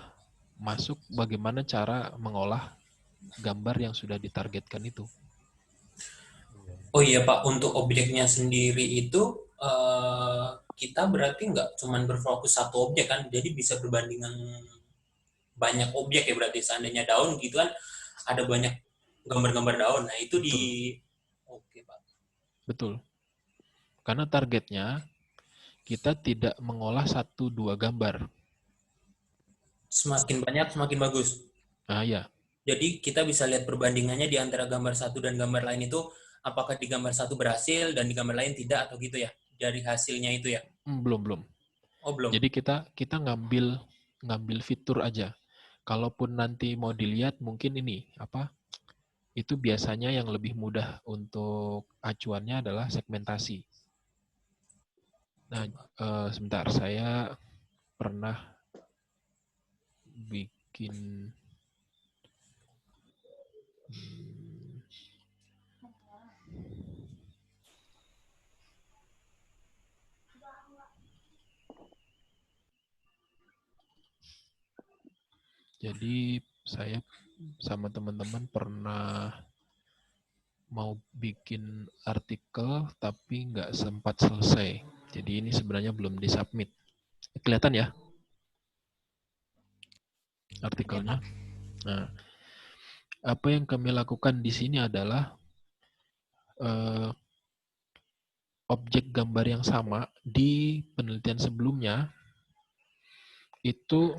masuk bagaimana cara mengolah gambar yang sudah ditargetkan itu. Oh iya Pak, untuk objeknya sendiri itu kita berarti nggak cuma berfokus satu objek kan, jadi bisa berbandingan banyak objek ya berarti. Seandainya daun gitu kan ada banyak gambar-gambar daun, nah itu Betul. Oke Pak. Betul. Karena targetnya kita tidak mengolah 1-2 gambar. Semakin banyak semakin bagus. Nah ya. Jadi kita bisa lihat perbandingannya di antara gambar satu dan gambar lain itu, apakah di gambar satu berhasil dan di gambar lain tidak atau gitu ya, dari hasilnya itu ya? Belum. Oh belum. Jadi kita ngambil fitur aja. Kalaupun nanti mau dilihat mungkin ini itu biasanya yang lebih mudah untuk acuannya adalah segmentasi. Nah, sebentar, saya pernah bikin jadi saya sama teman-teman pernah mau bikin artikel tapi nggak sempat selesai. Jadi ini sebenarnya belum disubmit. Kelihatan ya artikelnya? Nah, apa yang kami lakukan di sini adalah objek gambar yang sama di penelitian sebelumnya itu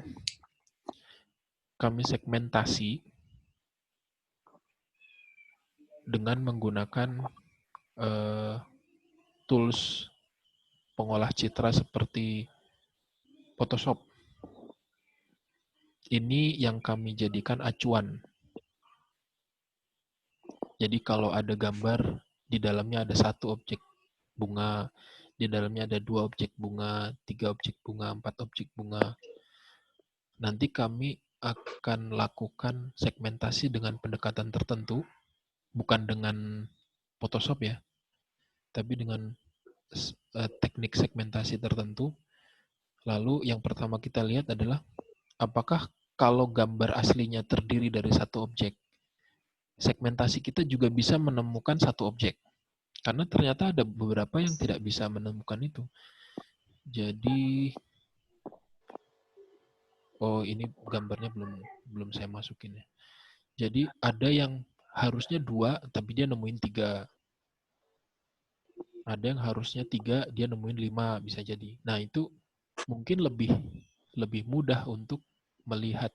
kami segmentasi dengan menggunakan tools pengolah citra seperti Photoshop. Ini yang kami jadikan acuan. Jadi kalau ada gambar, di dalamnya ada 1 objek bunga, di dalamnya ada 2 objek bunga, 3 objek bunga, 4 objek bunga. Nanti kami akan lakukan segmentasi dengan pendekatan tertentu, bukan dengan Photoshop ya, tapi dengan teknik segmentasi tertentu. Lalu yang pertama kita lihat adalah apakah kalau gambar aslinya terdiri dari 1 objek, segmentasi kita juga bisa menemukan 1 objek. Karena ternyata ada beberapa yang tidak bisa menemukan itu. Jadi, ini gambarnya belum saya masukin ya. Jadi ada yang harusnya 2, tapi dia nemuin 3. Ada yang harusnya 3, dia nemuin 5, bisa jadi. Nah, itu mungkin lebih mudah untuk melihat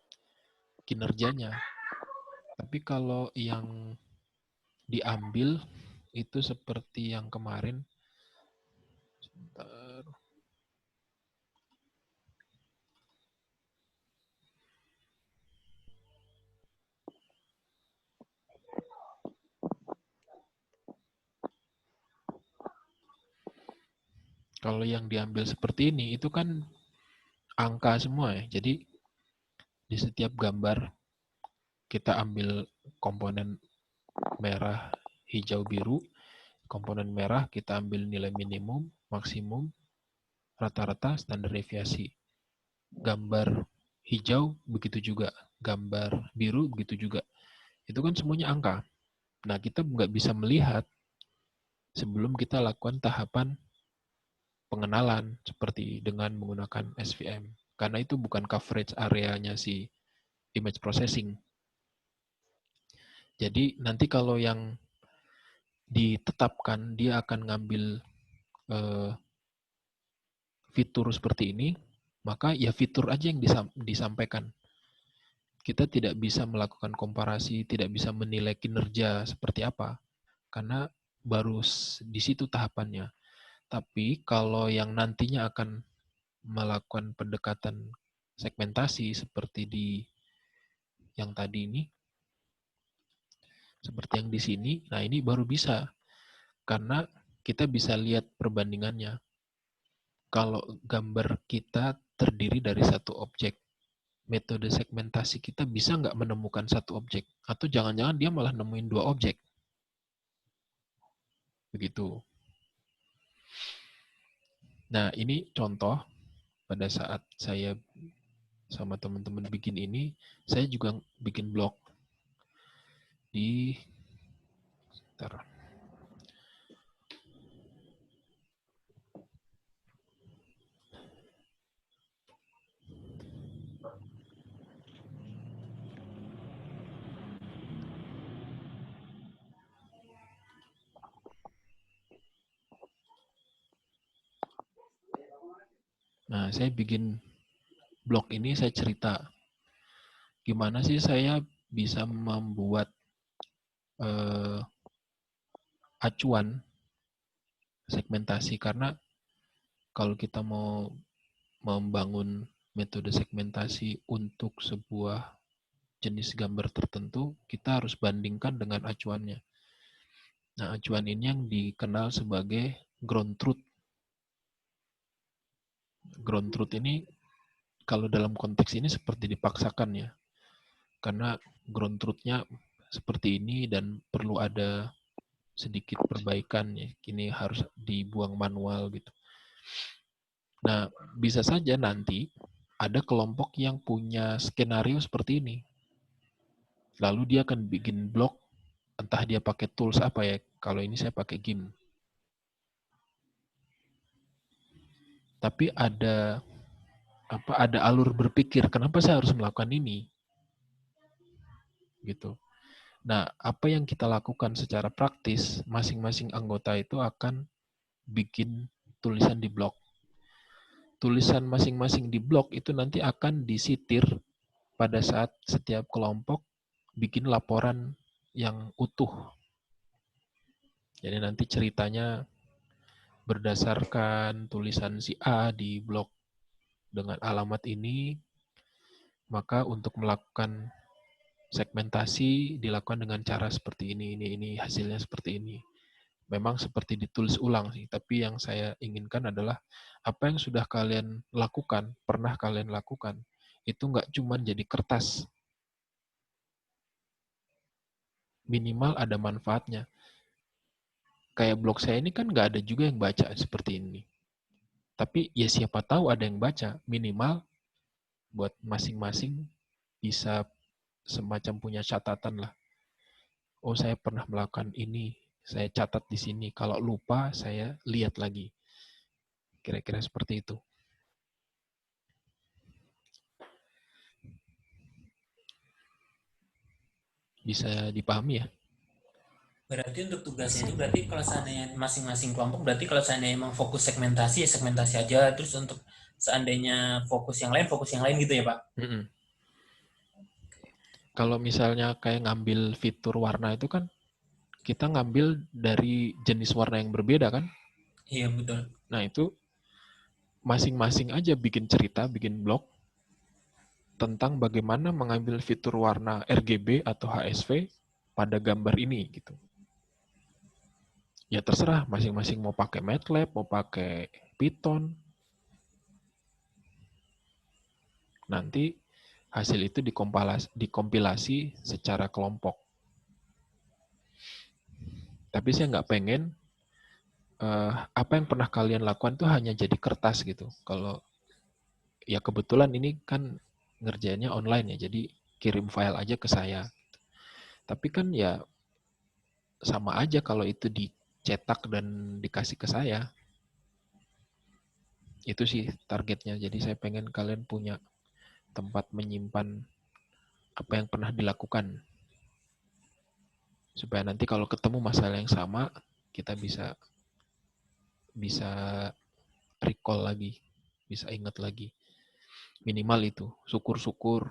kinerjanya. Tapi kalau yang diambil itu seperti yang kemarin. Sebentar. Kalau yang diambil seperti ini, itu kan angka semua ya. Jadi, di setiap gambar, kita ambil komponen merah, hijau, biru. Komponen merah, kita ambil nilai minimum, maksimum, rata-rata, standar deviasi. Gambar hijau, begitu juga. Gambar biru, begitu juga. Itu kan semuanya angka. Nah, kita nggak bisa melihat sebelum kita lakukan tahapan pengenalan seperti dengan menggunakan SVM. Karena itu bukan coverage areanya si image processing. Jadi nanti kalau yang ditetapkan dia akan ngambil fitur seperti ini, maka ya fitur aja yang disampaikan. Kita tidak bisa melakukan komparasi, tidak bisa menilai kinerja seperti apa, karena baru di situ tahapannya. Tapi kalau yang nantinya akan melakukan pendekatan segmentasi seperti di yang tadi ini, seperti yang di sini, nah ini baru bisa. Karena kita bisa lihat perbandingannya. Kalau gambar kita terdiri dari 1 objek, metode segmentasi kita bisa nggak menemukan 1 objek? Atau jangan-jangan dia malah nemuin 2 objek? Begitu. Nah, ini contoh pada saat saya sama teman-teman bikin ini, saya juga bikin blog di bentar. Nah, saya bikin blog ini, saya cerita gimana sih saya bisa membuat acuan segmentasi, karena kalau kita mau membangun metode segmentasi untuk sebuah jenis gambar tertentu, kita harus bandingkan dengan acuannya. Nah, acuan ini yang dikenal sebagai ground truth. Ground truth ini kalau dalam konteks ini seperti dipaksakan ya, karena ground truth-nya seperti ini dan perlu ada sedikit perbaikan ya, ini harus dibuang manual gitu. Nah, bisa saja nanti ada kelompok yang punya skenario seperti ini. Lalu dia akan bikin blog, entah dia pakai tools apa ya. Kalau ini saya pakai GIMP. Tapi ada alur berpikir, kenapa saya harus melakukan ini? Gitu. Nah, apa yang kita lakukan secara praktis, masing-masing anggota itu akan bikin tulisan di blog. Tulisan masing-masing di blog itu nanti akan disitir pada saat setiap kelompok bikin laporan yang utuh. Jadi nanti ceritanya berdasarkan tulisan si A di blog dengan alamat ini, maka untuk melakukan segmentasi dilakukan dengan cara seperti ini, hasilnya seperti ini. Memang seperti ditulis ulang sih, tapi yang saya inginkan adalah apa yang sudah kalian lakukan, pernah kalian lakukan, itu nggak cuma jadi kertas. Minimal ada manfaatnya. Kayak blog saya ini kan nggak ada juga yang baca seperti ini. Tapi ya siapa tahu ada yang baca, minimal buat masing-masing bisa semacam punya catatan lah. Oh, saya pernah melakukan ini, saya catat di sini. Kalau lupa, saya lihat lagi. Kira-kira seperti itu. Bisa dipahami ya? Berarti untuk tugasnya ini, berarti kalau seandainya masing-masing kelompok, berarti kalau seandainya emang fokus segmentasi, ya segmentasi aja. Terus untuk seandainya fokus yang lain gitu ya, Pak? Kalau misalnya kayak ngambil fitur warna itu kan, kita ngambil dari jenis warna yang berbeda kan? Iya, betul. Nah, itu masing-masing aja bikin cerita, bikin blog tentang bagaimana mengambil fitur warna RGB atau HSV pada gambar ini gitu. Ya terserah masing-masing mau pakai MATLAB, mau pakai Python. Nanti hasil itu dikompilasi secara kelompok. Tapi saya nggak pengen apa yang pernah kalian lakukan tuh hanya jadi kertas gitu. Kalau ya kebetulan ini kan ngerjainnya online ya, jadi kirim file aja ke saya. Tapi kan ya sama aja kalau itu dicetak dan dikasih ke saya. Itu sih targetnya. Jadi saya pengen kalian punya tempat menyimpan apa yang pernah dilakukan. Supaya nanti kalau ketemu masalah yang sama, kita bisa recall lagi, bisa ingat lagi. Minimal itu, syukur-syukur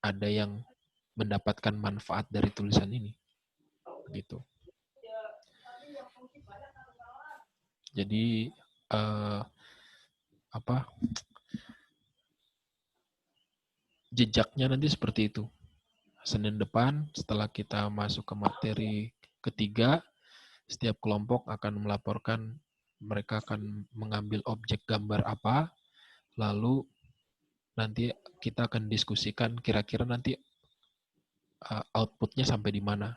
ada yang mendapatkan manfaat dari tulisan ini. Gitu. Jadi jejaknya nanti seperti itu. Senin depan setelah kita masuk ke materi ketiga, setiap kelompok akan melaporkan mereka akan mengambil objek gambar apa, lalu nanti kita akan diskusikan kira-kira nanti outputnya sampai di mana.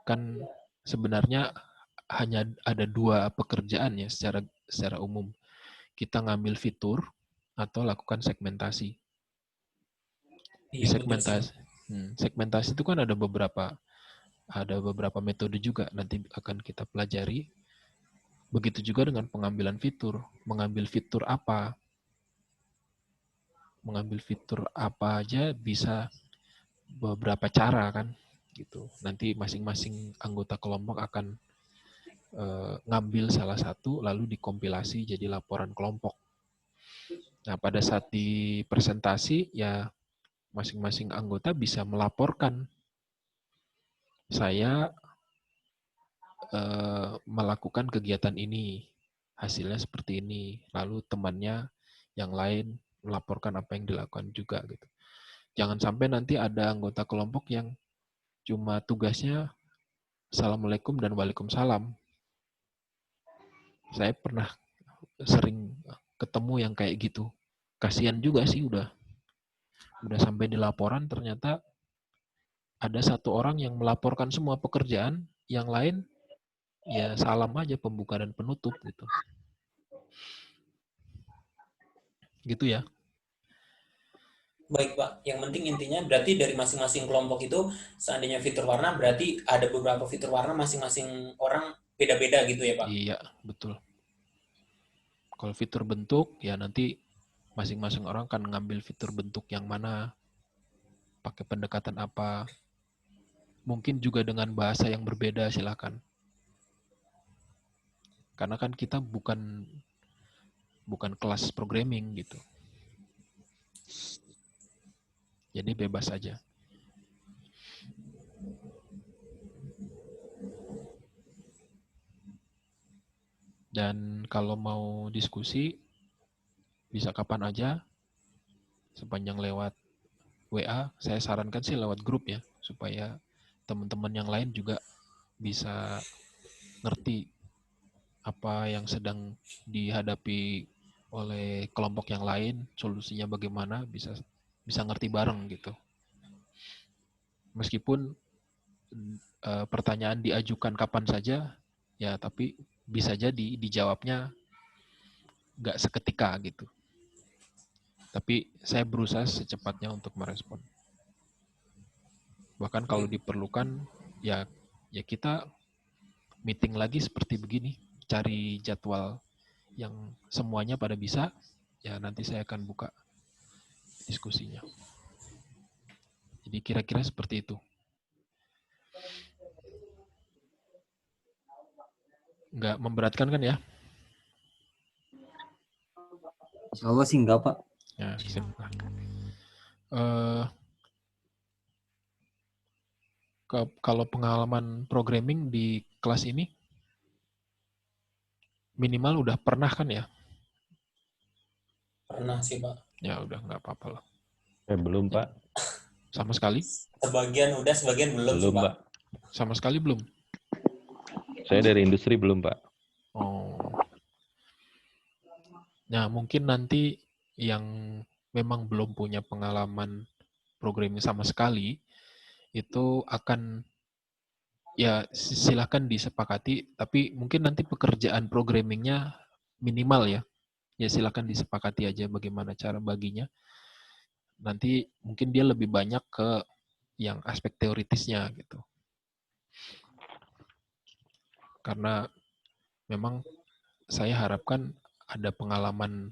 Kan sebenarnya hanya ada 2 pekerjaan ya secara secara umum. Kita ngambil fitur atau lakukan segmentasi. Di segmentasi itu kan ada beberapa metode juga nanti akan kita pelajari. Begitu juga dengan pengambilan fitur. Mengambil fitur apa aja bisa beberapa cara kan gitu. Nanti masing-masing anggota kelompok akan ngambil salah satu lalu dikompilasi jadi laporan kelompok. Nah, pada saat di presentasi ya masing-masing anggota bisa melaporkan saya melakukan kegiatan ini, hasilnya seperti ini. Lalu temannya yang lain melaporkan apa yang dilakukan juga gitu. Jangan sampai nanti ada anggota kelompok yang cuma tugasnya Assalamualaikum dan Waalaikumsalam. Saya pernah sering ketemu yang kayak gitu. Kasihan juga sih udah sampai di laporan ternyata ada satu orang yang melaporkan semua pekerjaan, yang lain ya salam aja pembuka dan penutup gitu. Gitu ya. Baik Pak, yang penting intinya berarti dari masing-masing kelompok itu seandainya fitur warna berarti ada beberapa fitur warna masing-masing orang beda-beda gitu ya Pak? Iya, betul. Kalau fitur bentuk ya nanti masing-masing orang kan ngambil fitur bentuk yang mana, pakai pendekatan apa. Mungkin juga dengan bahasa yang berbeda silakan. Karena kan kita bukan kelas programming gitu. Jadi bebas aja. Dan kalau mau diskusi, bisa kapan aja, sepanjang lewat WA. Saya sarankan sih lewat grup ya, supaya teman-teman yang lain juga bisa ngerti apa yang sedang dihadapi oleh kelompok yang lain, solusinya bagaimana, bisa ngerti bareng gitu. Meskipun pertanyaan diajukan kapan saja, ya tapi bisa jadi dijawabnya nggak seketika gitu. Tapi saya berusaha secepatnya untuk merespon. Bahkan kalau diperlukan, ya kita meeting lagi seperti begini, cari jadwal yang semuanya pada bisa, ya nanti saya akan buka diskusinya. Jadi kira-kira seperti itu. Nggak memberatkan kan ya? Insya Allah sih enggak, Pak. Ya, sip. Kalau pengalaman programming di kelas ini, minimal udah pernah kan ya? Pernah sih Pak. Ya udah nggak apa-apa lah. Belum Pak. Sama sekali? Sebagian udah, sebagian belum sih Pak. Sama sekali belum? Saya dari industri belum Pak. Oh. Nah mungkin nanti yang memang belum punya pengalaman programming sama sekali, itu akan ya silakan disepakati, tapi mungkin nanti pekerjaan programmingnya minimal ya. Ya silakan disepakati aja bagaimana cara baginya. Nanti mungkin dia lebih banyak ke yang aspek teoritisnya gitu. Karena memang saya harapkan ada pengalaman,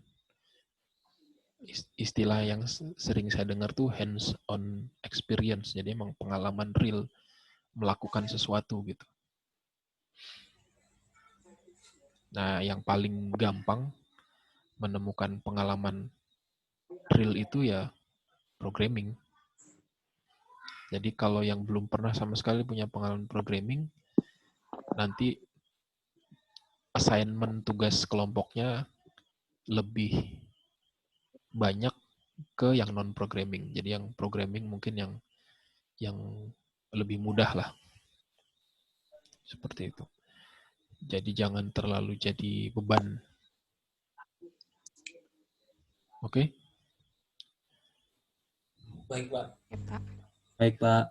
istilah yang sering saya dengar tuh hands-on experience. Jadi emang pengalaman real melakukan sesuatu gitu. Nah, yang paling gampang menemukan pengalaman real itu ya programming. Jadi kalau yang belum pernah sama sekali punya pengalaman programming, nanti assignment tugas kelompoknya lebih banyak ke yang non-programming. Jadi yang programming mungkin yang lebih mudah lah. Seperti itu. Jadi jangan terlalu jadi beban. Oke? Baik Pak. Ya, Pak. Baik, Pak.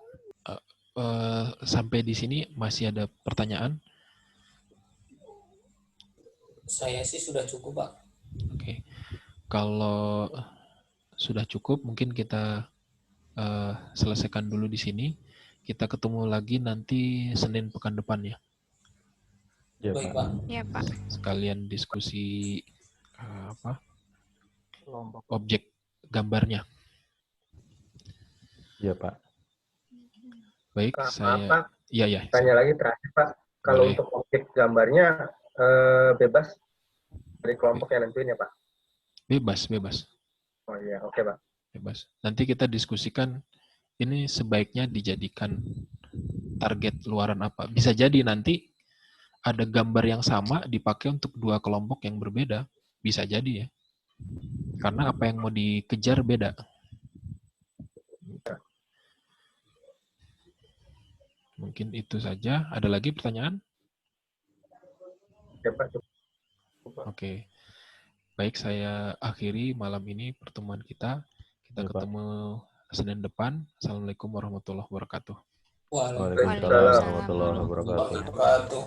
Sampai di sini masih ada pertanyaan? Saya sih sudah cukup, Pak. Oke. Kalau sudah cukup, mungkin kita selesaikan dulu di sini. Kita ketemu lagi nanti Senin pekan depan ya. Ya, Baik, Pak. Pak. Ya, Pak. Sekalian diskusi objek gambarnya. Ya, Pak. Baik, saya... Pak. Ya. Tanya lagi terakhir, Pak. Kalau Boleh. untuk objek gambarnya bebas dari kelompok yang nentuin ya, Pak? Bebas. Oh iya, oke, Pak. Bebas. Nanti kita diskusikan ini sebaiknya dijadikan target luaran apa. Bisa jadi nanti ada gambar yang sama dipakai untuk dua kelompok yang berbeda. Bisa jadi ya. Karena apa yang mau dikejar beda. Mungkin itu saja. Ada lagi pertanyaan? Ya, Pak. Oke. Baik, saya akhiri malam ini pertemuan kita. Kita ketemu Senin depan. Assalamualaikum warahmatullahi wabarakatuh. Waalaikumsalam warahmatullahi wabarakatuh.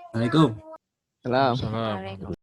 Assalamualaikum. Salam. Assalamualaikum.